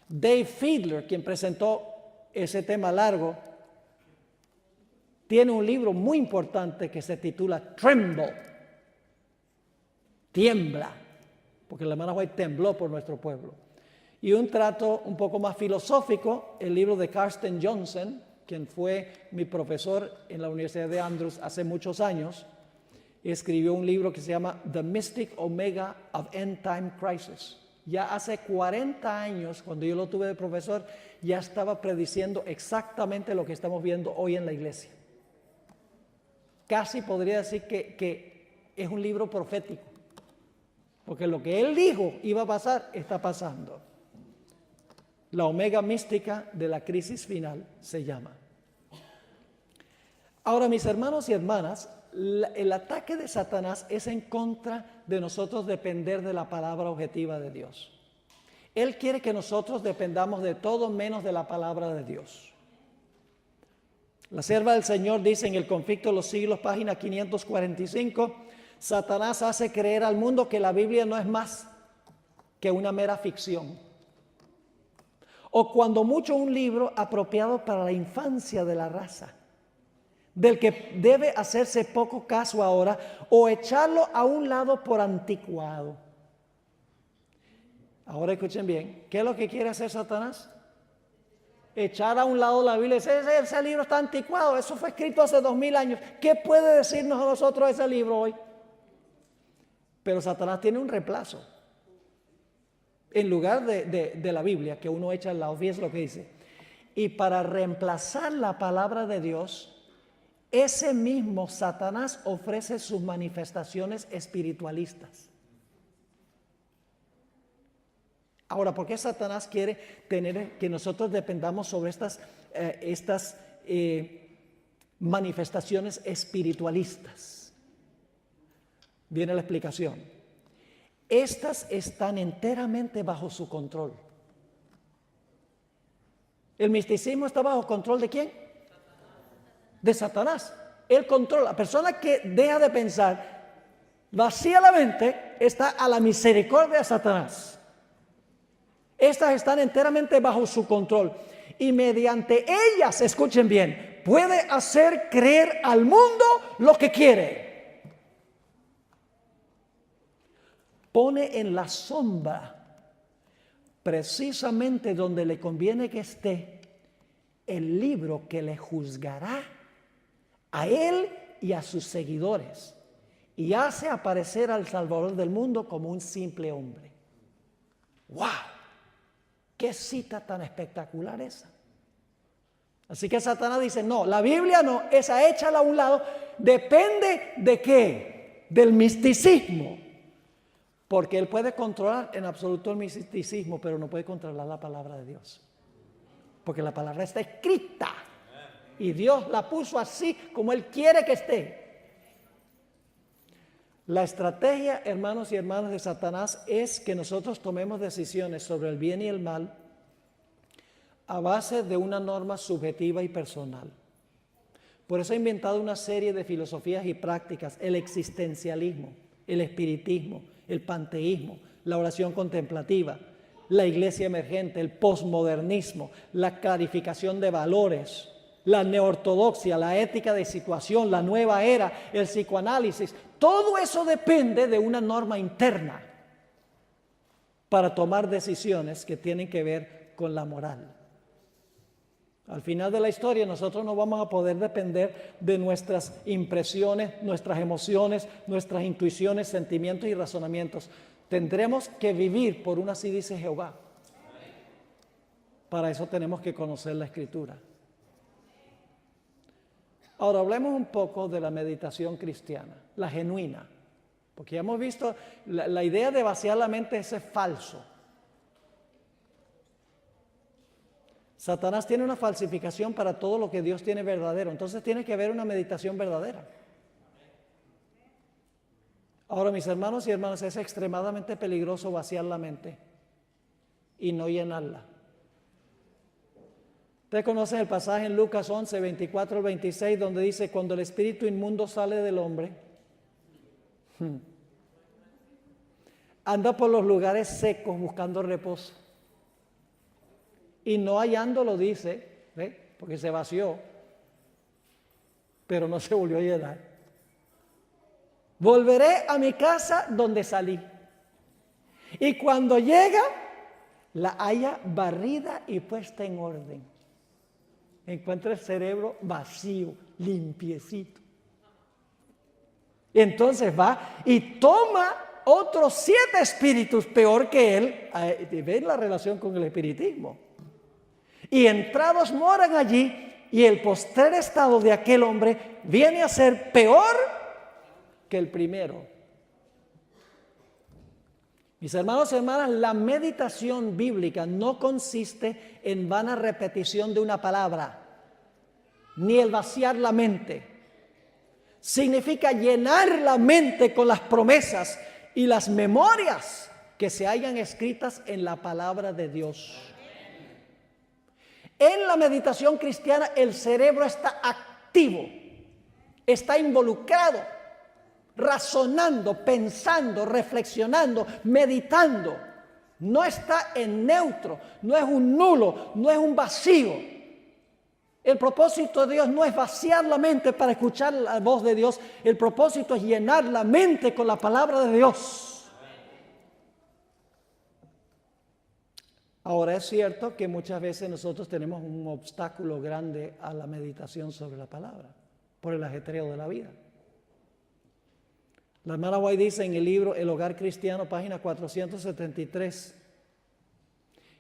Dave Fiedler, quien presentó ese tema largo, tiene un libro muy importante que se titula Tremble, tiembla, porque la hermana White tembló por nuestro pueblo. Y un trato un poco más filosófico, el libro de Carsten Johnson, quien fue mi profesor en la Universidad de Andrews hace muchos años, escribió un libro que se llama The Mystic Omega of End Time Crisis. Ya hace 40 años, cuando yo lo tuve de profesor, ya estaba prediciendo exactamente lo que estamos viendo hoy en la iglesia. Casi podría decir que es un libro profético, porque lo que él dijo iba a pasar, está pasando. La omega mística de la crisis final se llama. Ahora, mis hermanos y hermanas, el ataque de Satanás es en contra de nosotros depender de la palabra objetiva de Dios. Él quiere que nosotros dependamos de todo menos de la palabra de Dios. La sierva del Señor dice en El Conflicto de los Siglos, página 545, Satanás hace creer al mundo que la Biblia no es más que una mera ficción. O cuando mucho un libro apropiado para la infancia de la raza, del que debe hacerse poco caso ahora, o echarlo a un lado por anticuado. Ahora escuchen bien, ¿qué es lo que quiere hacer Satanás? Echar a un lado la Biblia y decir, ese libro está anticuado, eso fue escrito hace 2000 años. ¿Qué puede decirnos a nosotros ese libro hoy? Pero Satanás tiene un reemplazo. En lugar de la Biblia, que uno echa al lado, fíjense lo que dice. Y para reemplazar la palabra de Dios, ese mismo Satanás ofrece sus manifestaciones espiritualistas. Ahora, ¿por qué Satanás quiere tener que nosotros dependamos sobre estas manifestaciones espiritualistas? Viene la explicación. Estas están enteramente bajo su control. ¿El misticismo está bajo control de quién? De Satanás. Él controla. La persona que deja de pensar, vacía la mente, está a la misericordia de Satanás. Estas están enteramente bajo su control. Y mediante ellas, escuchen bien, puede hacer creer al mundo lo que quiere. Pone en la sombra, precisamente donde le conviene que esté, el libro que le juzgará a él y a sus seguidores, y hace aparecer al Salvador del mundo como un simple hombre. ¡Wow! ¡Qué cita tan espectacular esa! Así que Satanás dice, no, la Biblia no, esa échala a un lado. ¿Depende de qué? Del misticismo. Porque él puede controlar en absoluto el misticismo, pero no puede controlar la palabra de Dios. Porque la palabra está escrita. Y Dios la puso así como Él quiere que esté. La estrategia, hermanos y hermanas, de Satanás es que nosotros tomemos decisiones sobre el bien y el mal a base de una norma subjetiva y personal. Por eso ha inventado una serie de filosofías y prácticas, el existencialismo, el espiritismo, el panteísmo, la oración contemplativa, la iglesia emergente, el posmodernismo, la clarificación de valores, la neortodoxia, la ética de situación, la nueva era, el psicoanálisis, todo eso depende de una norma interna para tomar decisiones que tienen que ver con la moral. Al final de la historia nosotros no vamos a poder depender de nuestras impresiones, nuestras emociones, nuestras intuiciones, sentimientos y razonamientos. Tendremos que vivir por una así dice Jehová. Para eso tenemos que conocer la Escritura. Ahora hablemos un poco de la meditación cristiana, la genuina. Porque ya hemos visto, la idea de vaciar la mente es falso. Satanás tiene una falsificación para todo lo que Dios tiene verdadero. Entonces tiene que haber una meditación verdadera. Ahora, mis hermanos y hermanas, es extremadamente peligroso vaciar la mente y no llenarla. Ustedes conocen el pasaje en Lucas 11, 24 al 26, donde dice, cuando el espíritu inmundo sale del hombre, anda por los lugares secos buscando reposo. Y no hallándolo dice, ¿ve? Porque se vació, pero no se volvió a llenar. Volveré a mi casa donde salí. Y cuando llega, la haya barrida y puesta en orden. Encuentra el cerebro vacío, limpiecito. Entonces va y toma otros 7 espíritus peor que él. ¿Ven la relación con el espiritismo? Y entrados moran allí, y el postrer estado de aquel hombre viene a ser peor que el primero. Mis hermanos y hermanas, la meditación bíblica no consiste en vana repetición de una palabra, ni el vaciar la mente. Significa llenar la mente con las promesas y las memorias que se hayan escritas en la palabra de Dios. En la meditación cristiana el cerebro está activo, está involucrado, razonando, pensando, reflexionando, meditando. No está en neutro, no es un nulo, no es un vacío. El propósito de Dios no es vaciar la mente para escuchar la voz de Dios. El propósito es llenar la mente con la palabra de Dios. Ahora es cierto que muchas veces nosotros tenemos un obstáculo grande a la meditación sobre la palabra, por el ajetreo de la vida. La hermana White dice en el libro El Hogar Cristiano, página 473,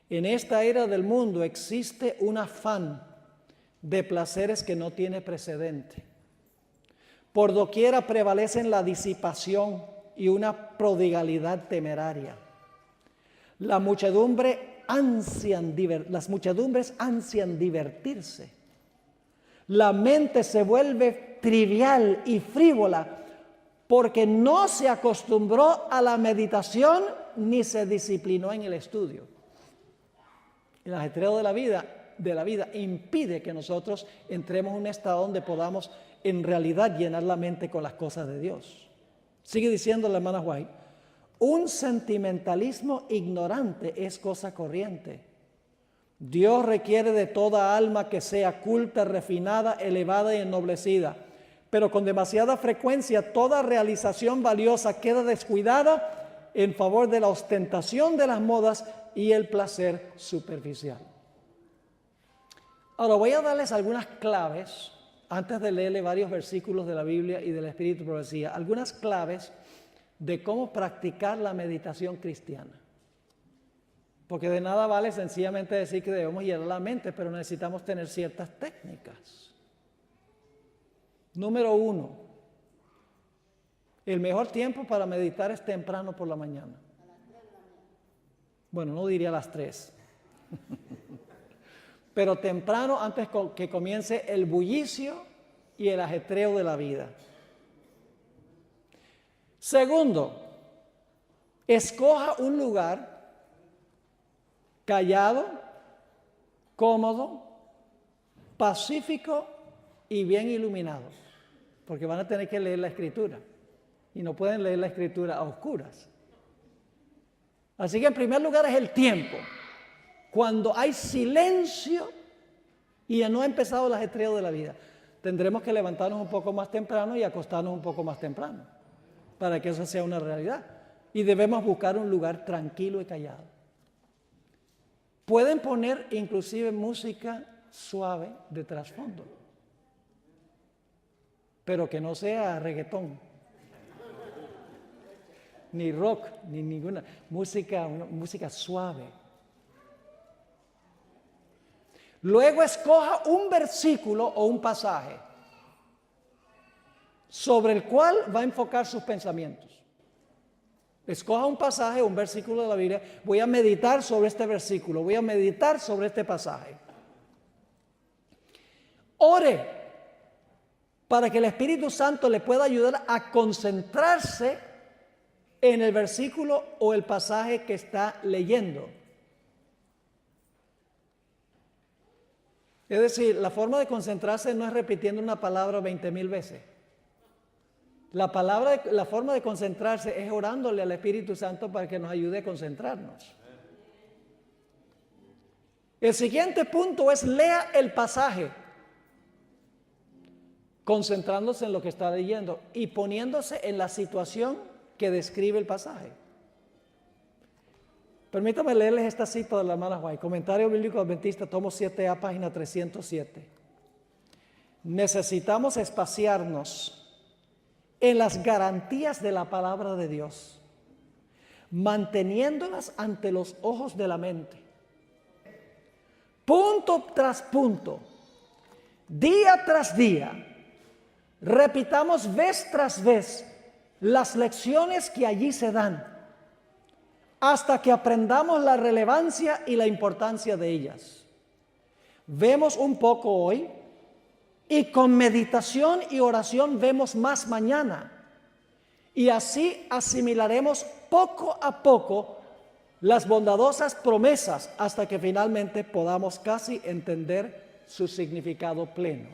en esta era del mundo existe un afán de placeres que no tiene precedente. Por doquiera prevalecen la disipación y una prodigalidad temeraria. Las muchedumbres ansian divertirse. La mente se vuelve trivial y frívola porque no se acostumbró a la meditación ni se disciplinó en el estudio. El ajetreo de la vida impide que nosotros entremos en un estado donde podamos en realidad llenar la mente con las cosas de Dios. Sigue diciendo la hermana White, un sentimentalismo ignorante es cosa corriente. Dios requiere de toda alma que sea culta, refinada, elevada y ennoblecida, pero con demasiada frecuencia toda realización valiosa queda descuidada en favor de la ostentación de las modas y el placer superficial. Ahora voy a darles algunas claves, antes de leerle varios versículos de la Biblia y del Espíritu de Profecía, algunas claves de cómo practicar la meditación cristiana. Porque de nada vale sencillamente decir que debemos llenar la mente, pero necesitamos tener ciertas técnicas. Número 1, el mejor tiempo para meditar es temprano por la mañana. Bueno, no diría a las 3. Pero temprano antes que comience el bullicio y el ajetreo de la vida. Segundo, escoja un lugar callado, cómodo, pacífico y bien iluminado, porque van a tener que leer la Escritura y no pueden leer la Escritura a oscuras. Así que en primer lugar es el tiempo. Cuando hay silencio Y ya no ha empezado el ajetreo de la vida. Tendremos que levantarnos un poco más temprano y acostarnos un poco más temprano para que eso sea una realidad. Y debemos buscar un lugar tranquilo y callado. Pueden poner inclusive música suave de trasfondo, pero que no sea reggaetón, ni rock, ni ninguna música suave. Luego escoja un versículo o un pasaje sobre el cual va a enfocar sus pensamientos. Escoja un pasaje, un versículo de la Biblia. Voy a meditar sobre este versículo, voy a meditar sobre este pasaje. Ore para que el Espíritu Santo le pueda ayudar a concentrarse en el versículo o el pasaje que está leyendo. Es decir, la forma de concentrarse no es repitiendo una palabra 20,000 veces. La forma de concentrarse es orándole al Espíritu Santo para que nos ayude a concentrarnos. El siguiente punto es lea el pasaje, concentrándose en lo que está leyendo y poniéndose en la situación que describe el pasaje. Permítame leerles esta cita de la hermana White, Comentario Bíblico Adventista, tomo 7A, página 307. Necesitamos espaciarnos en las garantías de la palabra de Dios, manteniéndolas ante los ojos de la mente. Punto tras punto, día tras día, repitamos vez tras vez las lecciones que allí se dan, hasta que aprendamos la relevancia y la importancia de ellas. Vemos un poco hoy y con meditación y oración vemos más mañana. Y así asimilaremos poco a poco las bondadosas promesas hasta que finalmente podamos casi entender su significado pleno.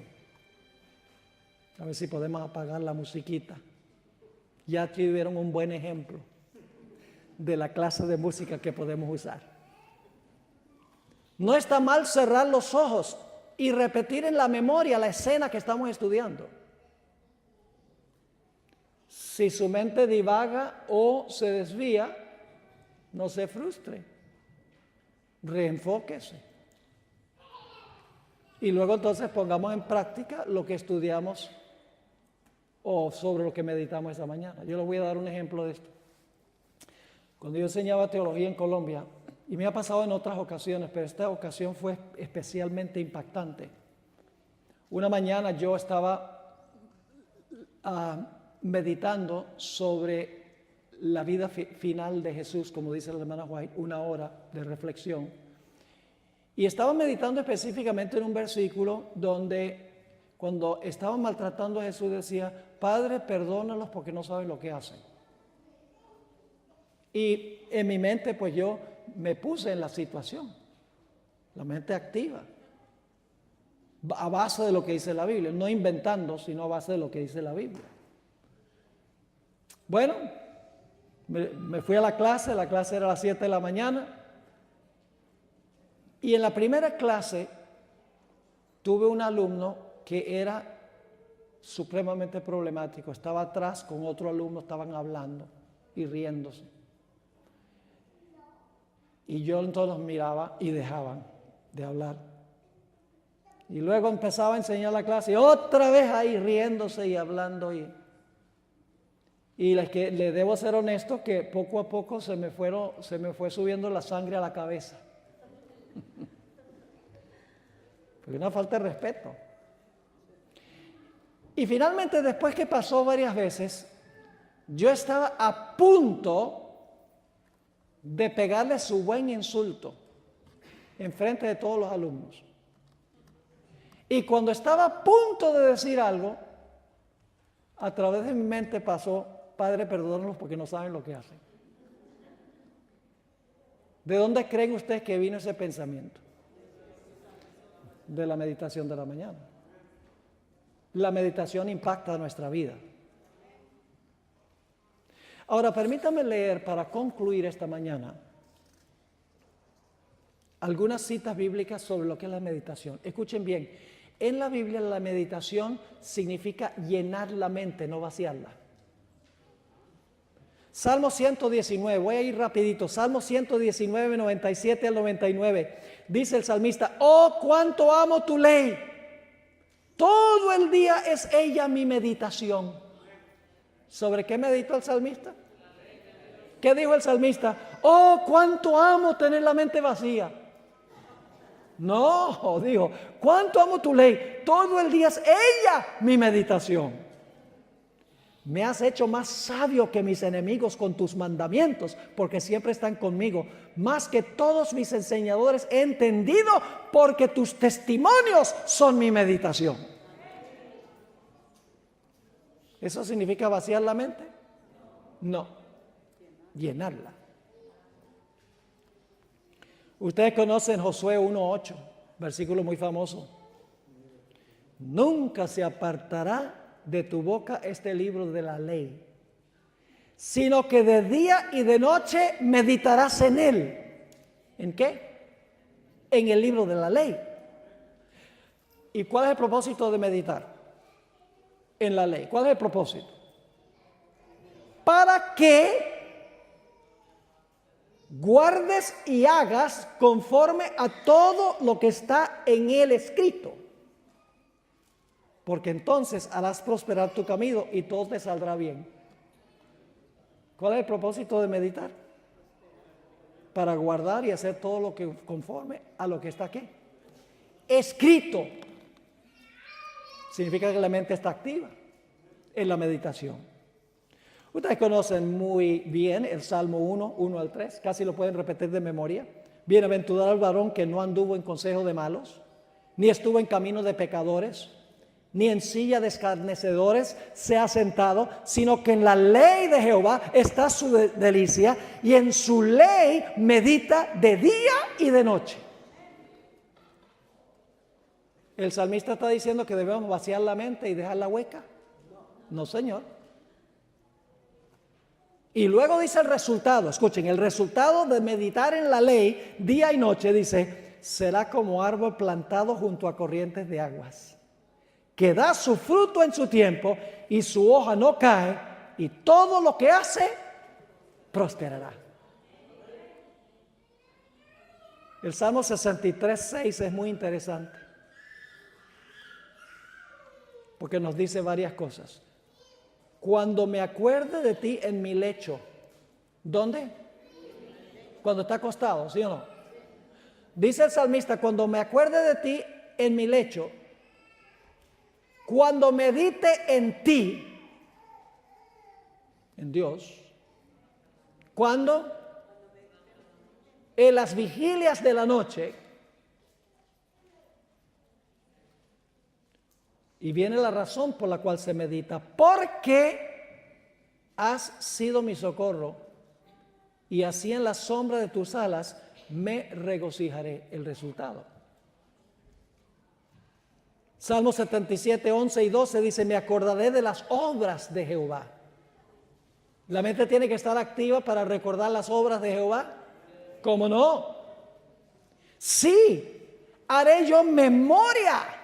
A ver si podemos apagar la musiquita. Ya tuvieron un buen ejemplo de la clase de música que podemos usar. No está mal cerrar los ojos y repetir en la memoria la escena que estamos estudiando. Si su mente divaga o se desvía, no se frustre, reenfóquese. Y luego entonces pongamos en práctica lo que estudiamos o sobre lo que meditamos esta mañana. Yo les voy a dar un ejemplo de esto. Cuando yo enseñaba teología en Colombia, y me ha pasado en otras ocasiones, pero esta ocasión fue especialmente impactante. Una mañana yo estaba meditando sobre la vida final de Jesús, como dice la hermana White, 1 hora de reflexión. Y estaba meditando específicamente en un versículo donde cuando estaban maltratando a Jesús decía, Padre, perdónalos porque no saben lo que hacen. Y en mi mente pues yo me puse en la situación, la mente activa, a base de lo que dice la Biblia, no inventando, sino a base de lo que dice la Biblia. Bueno, me fui a la clase era a las 7 de la mañana, y en la primera clase tuve un alumno que era supremamente problemático, estaba atrás con otro alumno, estaban hablando y riéndose. Y yo entonces los miraba y dejaban de hablar. Y luego empezaba a enseñar la clase y otra vez ahí riéndose y hablando. Y le debo ser honesto que poco a poco se me fue subiendo la sangre a la cabeza. Fue una falta de respeto. Y finalmente, después que pasó varias veces, yo estaba a punto de pegarle su buen insulto en frente de todos los alumnos. Y cuando estaba a punto de decir algo, a través de mi mente pasó, Padre, perdónalos porque no saben lo que hacen. ¿De dónde creen ustedes que vino ese pensamiento? De la meditación de la mañana. La meditación impacta nuestra vida. Ahora, permítame leer para concluir esta mañana algunas citas bíblicas sobre lo que es la meditación. Escuchen bien, en la Biblia la meditación significa llenar la mente, no vaciarla. Salmo 119, voy a ir rapidito, Salmo 119, 97 al 99, dice el salmista, oh, cuánto amo tu ley, todo el día es ella mi meditación. ¿Sobre qué meditó el salmista? ¿Qué dijo el salmista? Oh, cuánto amo tener la mente vacía. No, dijo, cuánto amo tu ley, todo el día es ella mi meditación. Me has hecho más sabio que mis enemigos con tus mandamientos, porque siempre están conmigo. Más que todos mis enseñadores he entendido, porque tus testimonios son mi meditación. ¿Eso significa vaciar la mente? No, llenarla. Ustedes conocen Josué 1:8, versículo muy famoso. Nunca se apartará de tu boca este libro de la ley, sino que de día y de noche meditarás en él. ¿En qué? En el libro de la ley. ¿Y cuál es el propósito de meditar en la ley? ¿Cuál es el propósito? Para que guardes y hagas conforme a todo lo que está en él escrito. Porque entonces harás prosperar tu camino y todo te saldrá bien. ¿Cuál es el propósito de meditar? Para guardar y hacer todo lo que conforme a lo que está aquí escrito. Significa que la mente está activa en la meditación. Ustedes conocen muy bien el Salmo 1 al 3, casi lo pueden repetir de memoria. Bienaventurado el varón que no anduvo en consejo de malos, ni estuvo en camino de pecadores, ni en silla de escarnecedores se ha sentado, sino que en la ley de Jehová está su delicia, y en su ley medita de día y de noche. ¿El salmista está diciendo que debemos vaciar la mente y dejarla hueca? No, Señor. Y luego dice el resultado, escuchen, el resultado de meditar en la ley día y noche, dice, será como árbol plantado junto a corrientes de aguas, que da su fruto en su tiempo y su hoja no cae, y todo lo que hace prosperará. El Salmo 63:6 es muy interesante, porque nos dice varias cosas. Cuando me acuerde de ti en mi lecho, ¿dónde? Cuando está acostado, ¿sí o no? Dice el salmista, cuando me acuerde de ti en mi lecho, cuando medite en ti, en Dios, cuando en las vigilias de la noche, y viene la razón por la cual se medita, porque has sido mi socorro, y así en la sombra de tus alas me regocijaré. El resultado. Salmo 77, 11 y 12 dice, me acordaré de las obras de Jehová. La mente tiene que estar activa para recordar las obras de Jehová. ¿Cómo no? Sí, haré yo memoria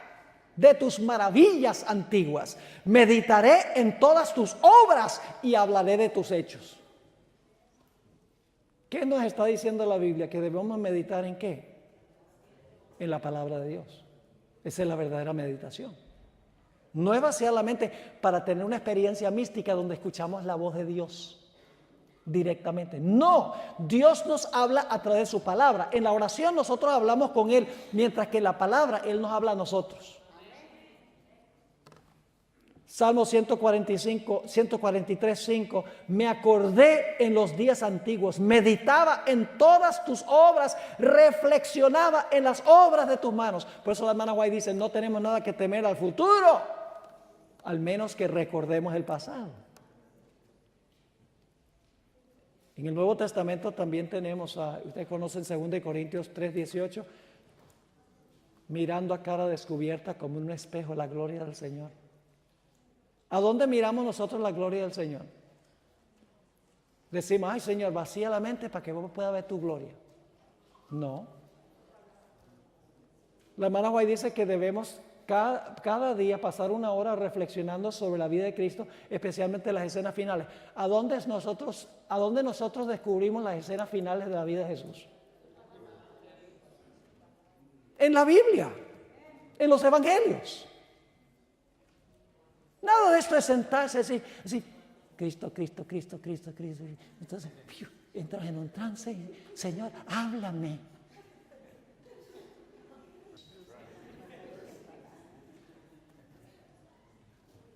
de tus maravillas antiguas. Meditaré en todas tus obras y hablaré de tus hechos. ¿Qué nos está diciendo la Biblia? Que debemos meditar ¿en qué? En la palabra de Dios. Esa es la verdadera meditación. No es vaciar la mente para tener una experiencia mística donde escuchamos la voz de Dios directamente. No, Dios nos habla a través de su palabra. En la oración nosotros hablamos con Él, mientras que en la palabra Él nos habla a nosotros. Salmo 143, 5, me acordé en los días antiguos, meditaba en todas tus obras, reflexionaba en las obras de tus manos. Por eso la hermana White dice, no tenemos nada que temer al futuro, al menos que recordemos el pasado. En el Nuevo Testamento también tenemos, ustedes conocen 2 Corintios 3:18, mirando a cara descubierta como en un espejo la gloria del Señor. ¿A dónde miramos nosotros la gloria del Señor? Decimos, ay Señor, vacía la mente para que vos puedas ver tu gloria. No, La hermana White dice que debemos cada día pasar una hora reflexionando sobre la vida de Cristo, especialmente las escenas finales. ¿A dónde nosotros descubrimos las escenas finales de la vida de Jesús? En la Biblia, en los evangelios. Nada de esto es sentarse así, Cristo. Entonces, entras en un trance, Señor, háblame.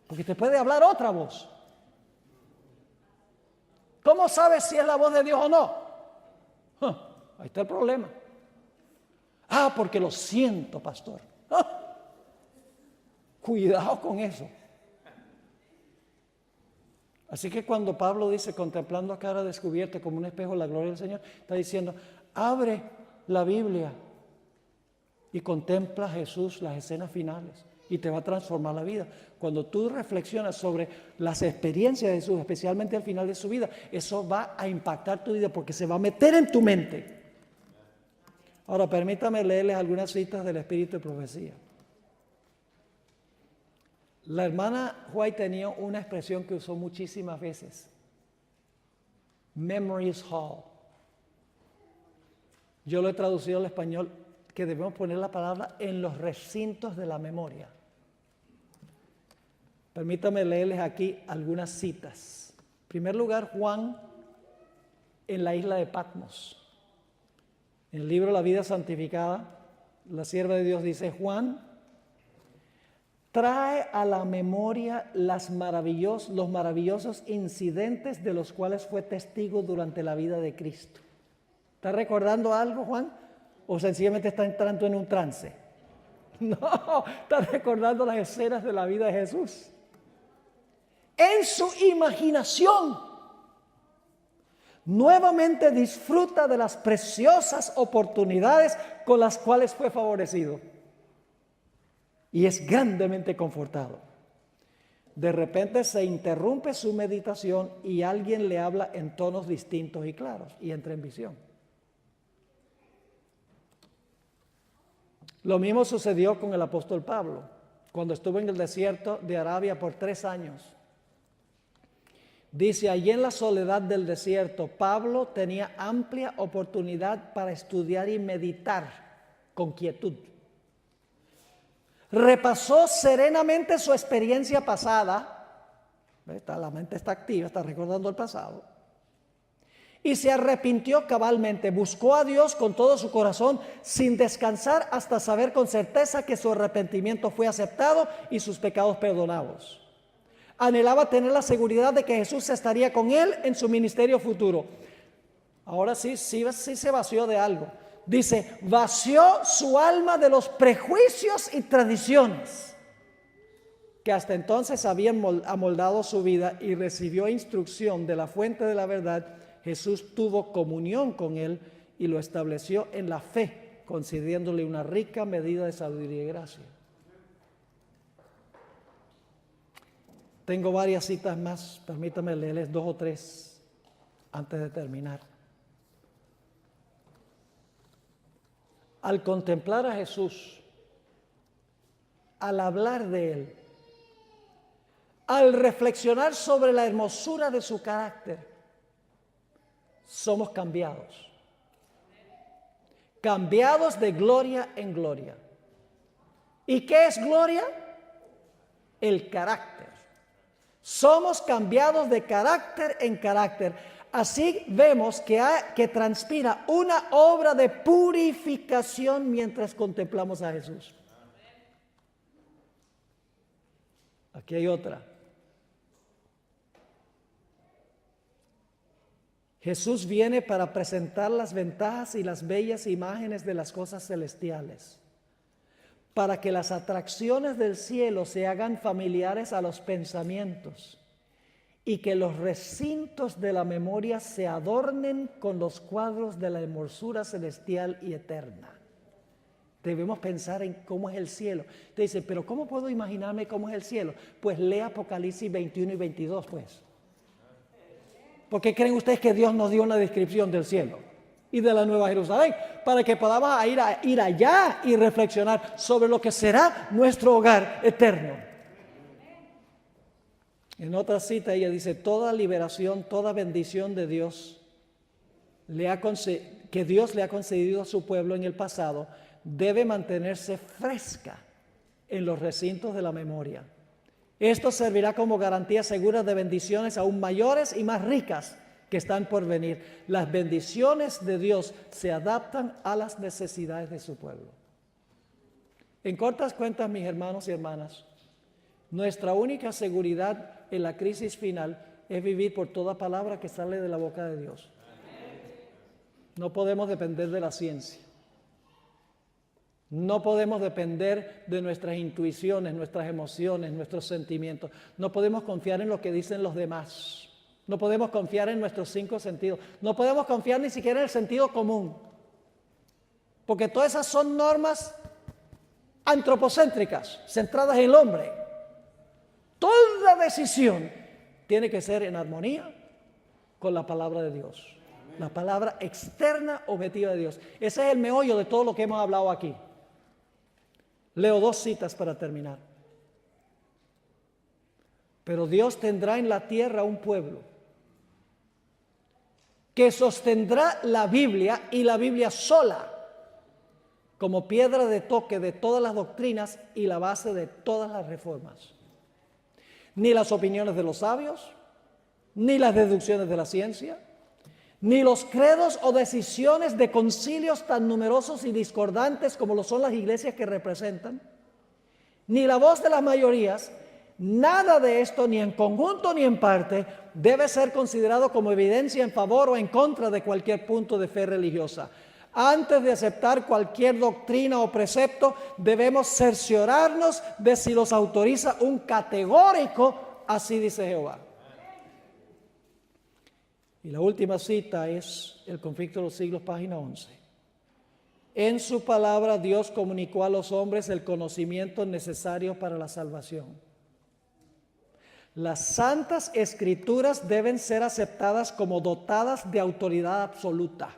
Porque te puede hablar otra voz. ¿Cómo sabes si es la voz de Dios o no? Ahí está el problema. Porque lo siento, pastor. Cuidado con eso. Así que cuando Pablo dice, contemplando a cara descubierta como un espejo la gloria del Señor, está diciendo, abre la Biblia y contempla a Jesús las escenas finales y te va a transformar la vida. Cuando tú reflexionas sobre las experiencias de Jesús, especialmente al final de su vida, eso va a impactar tu vida porque se va a meter en tu mente. Ahora, permítame leerles algunas citas del Espíritu de Profecía. La hermana White tenía una expresión que usó muchísimas veces. Memories Hall. Yo lo he traducido al español, que debemos poner la palabra en los recintos de la memoria. Permítame leerles aquí algunas citas. En primer lugar, Juan en la isla de Patmos. En el libro La vida santificada, la sierva de Dios dice, Juan trae a la memoria los maravillosos incidentes de los cuales fue testigo durante la vida de Cristo. ¿Está recordando algo, Juan? ¿O sencillamente está entrando en un trance? No, está recordando las escenas de la vida de Jesús. En su imaginación, nuevamente disfruta de las preciosas oportunidades con las cuales fue favorecido. Y es grandemente confortado. De repente se interrumpe su meditación y alguien le habla en tonos distintos y claros y entra en visión. Lo mismo sucedió con el apóstol Pablo, cuando estuvo en el desierto de Arabia por 3 años. Dice, allí en la soledad del desierto, Pablo tenía amplia oportunidad para estudiar y meditar con quietud. Repasó serenamente su experiencia pasada. La mente está activa, está recordando el pasado. Y se arrepintió cabalmente, buscó a Dios con todo su corazón, sin descansar hasta saber con certeza que su arrepentimiento fue aceptado y sus pecados perdonados. Anhelaba tener la seguridad de que Jesús estaría con él en su ministerio futuro. Ahora sí se vació de algo. Dice, vació su alma de los prejuicios y tradiciones que hasta entonces habían amoldado su vida y recibió instrucción de la fuente de la verdad. Jesús tuvo comunión con él y lo estableció en la fe, concediéndole una rica medida de sabiduría y gracia. Tengo varias citas más, permítame leerles 2 o 3 antes de terminar. Al contemplar a Jesús, al hablar de Él, al reflexionar sobre la hermosura de su carácter, somos cambiados. Cambiados de gloria en gloria. ¿Y qué es gloria? El carácter. Somos cambiados de carácter en carácter. Así vemos que transpira una obra de purificación mientras contemplamos a Jesús. Aquí hay otra. Jesús viene para presentar las ventajas y las bellas imágenes de las cosas celestiales, para que las atracciones del cielo se hagan familiares a los pensamientos y que los recintos de la memoria se adornen con los cuadros de la hermosura celestial y eterna. Debemos pensar en cómo es el cielo. Te dice, pero ¿cómo puedo imaginarme cómo es el cielo? Pues lee Apocalipsis 21 y 22, pues. ¿Por qué creen ustedes que Dios nos dio una descripción del cielo? y de la Nueva Jerusalén, para que podamos ir allá y reflexionar sobre lo que será nuestro hogar eterno. En otra cita ella dice, toda liberación, toda bendición de Dios que Dios le ha concedido a su pueblo en el pasado, debe mantenerse fresca en los recintos de la memoria. Esto servirá como garantía segura de bendiciones aún mayores y más ricas que están por venir. Las bendiciones de Dios se adaptan a las necesidades de su pueblo. En cortas cuentas, mis hermanos y hermanas, nuestra única seguridad en la crisis final es vivir por toda palabra que sale de la boca de Dios. No podemos depender de la ciencia. No podemos depender de nuestras intuiciones, nuestras emociones, nuestros sentimientos. No podemos confiar en lo que dicen los demás. No podemos confiar en nuestros 5 sentidos. No podemos confiar ni siquiera en el sentido común. Porque todas esas son normas antropocéntricas, centradas en el hombre. Toda decisión tiene que ser en armonía con la palabra de Dios. La palabra externa objetiva de Dios. Ese es el meollo de todo lo que hemos hablado aquí. Leo 2 citas para terminar. Pero Dios tendrá en la tierra un pueblo que sostendrá la Biblia y la Biblia sola como piedra de toque de todas las doctrinas y la base de todas las reformas. Ni las opiniones de los sabios, ni las deducciones de la ciencia, ni los credos o decisiones de concilios tan numerosos y discordantes como lo son las iglesias que representan, ni la voz de las mayorías, nada de esto, ni en conjunto ni en parte, debe ser considerado como evidencia en favor o en contra de cualquier punto de fe religiosa. Antes de aceptar cualquier doctrina o precepto, debemos cerciorarnos de si los autoriza un categórico, así dice Jehová. Y la última cita es el Conflicto de los Siglos, página 11. En su palabra Dios comunicó a los hombres el conocimiento necesario para la salvación. Las santas escrituras deben ser aceptadas como dotadas de autoridad absoluta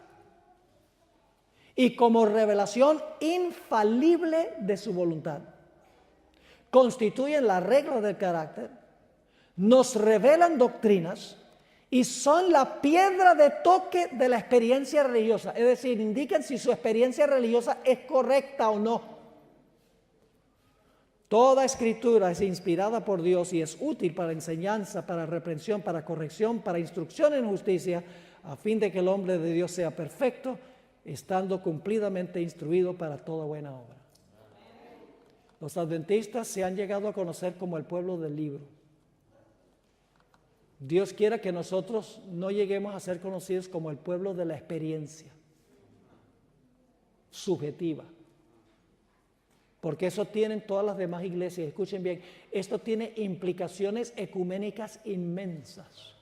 y como revelación infalible de su voluntad. Constituyen la regla del carácter, nos revelan doctrinas y son la piedra de toque de la experiencia religiosa. Es decir, indican si su experiencia religiosa es correcta o no. Toda escritura es inspirada por Dios y es útil para enseñanza, para reprensión, para corrección, para instrucción en justicia, a fin de que el hombre de Dios sea perfecto, estando cumplidamente instruido para toda buena obra. Los adventistas se han llegado a conocer como el pueblo del libro. Dios quiera que nosotros no lleguemos a ser conocidos como el pueblo de la experiencia subjetiva. Porque eso tienen todas las demás iglesias. Escuchen bien, esto tiene implicaciones ecuménicas inmensas.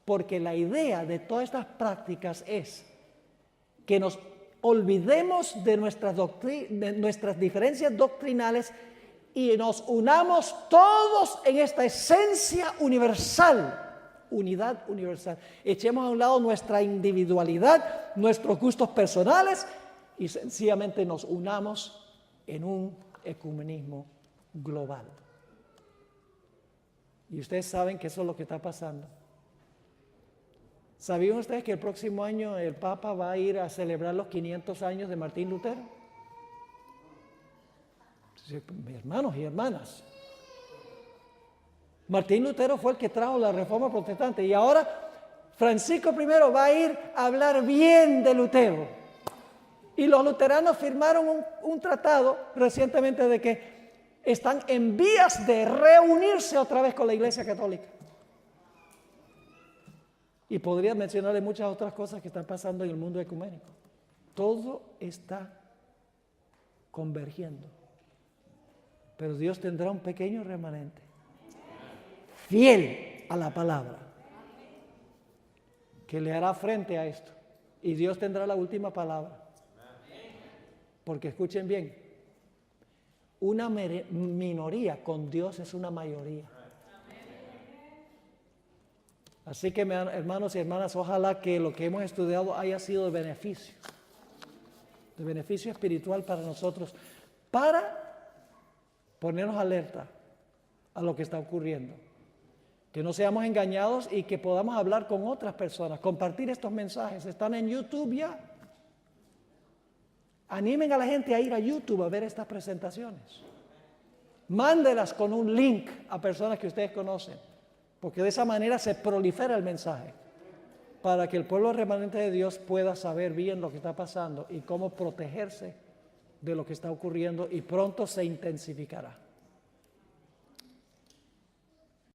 Porque la idea de todas estas prácticas es que nos olvidemos de nuestras diferencias doctrinales y nos unamos todos en esta esencia universal, unidad universal. Echemos a un lado nuestra individualidad, nuestros gustos personales y sencillamente nos unamos en un ecumenismo global. Y ustedes saben que eso es lo que está pasando. ¿Sabían ustedes que el próximo año el Papa va a ir a celebrar los 500 años de Martín Lutero? Hermanos y hermanas, Martín Lutero fue el que trajo la reforma protestante y ahora Francisco I va a ir a hablar bien de Lutero. Y los luteranos firmaron un tratado recientemente de que están en vías de reunirse otra vez con la Iglesia Católica. Y podría mencionarle muchas otras cosas que están pasando en el mundo ecuménico. Todo está convergiendo. Pero Dios tendrá un pequeño remanente, fiel a la palabra, que le hará frente a esto. Y Dios tendrá la última palabra. Porque escuchen bien, una minoría con Dios es una mayoría. Así que, hermanos y hermanas, ojalá que lo que hemos estudiado haya sido de beneficio espiritual para nosotros, para ponernos alerta a lo que está ocurriendo. Que no seamos engañados y que podamos hablar con otras personas, compartir estos mensajes. Están en YouTube ya. Animen a la gente a ir a YouTube a ver estas presentaciones. Mándelas con un link a personas que ustedes conocen, porque de esa manera se prolifera el mensaje, para que el pueblo remanente de Dios pueda saber bien lo que está pasando y cómo protegerse de lo que está ocurriendo, y pronto se intensificará.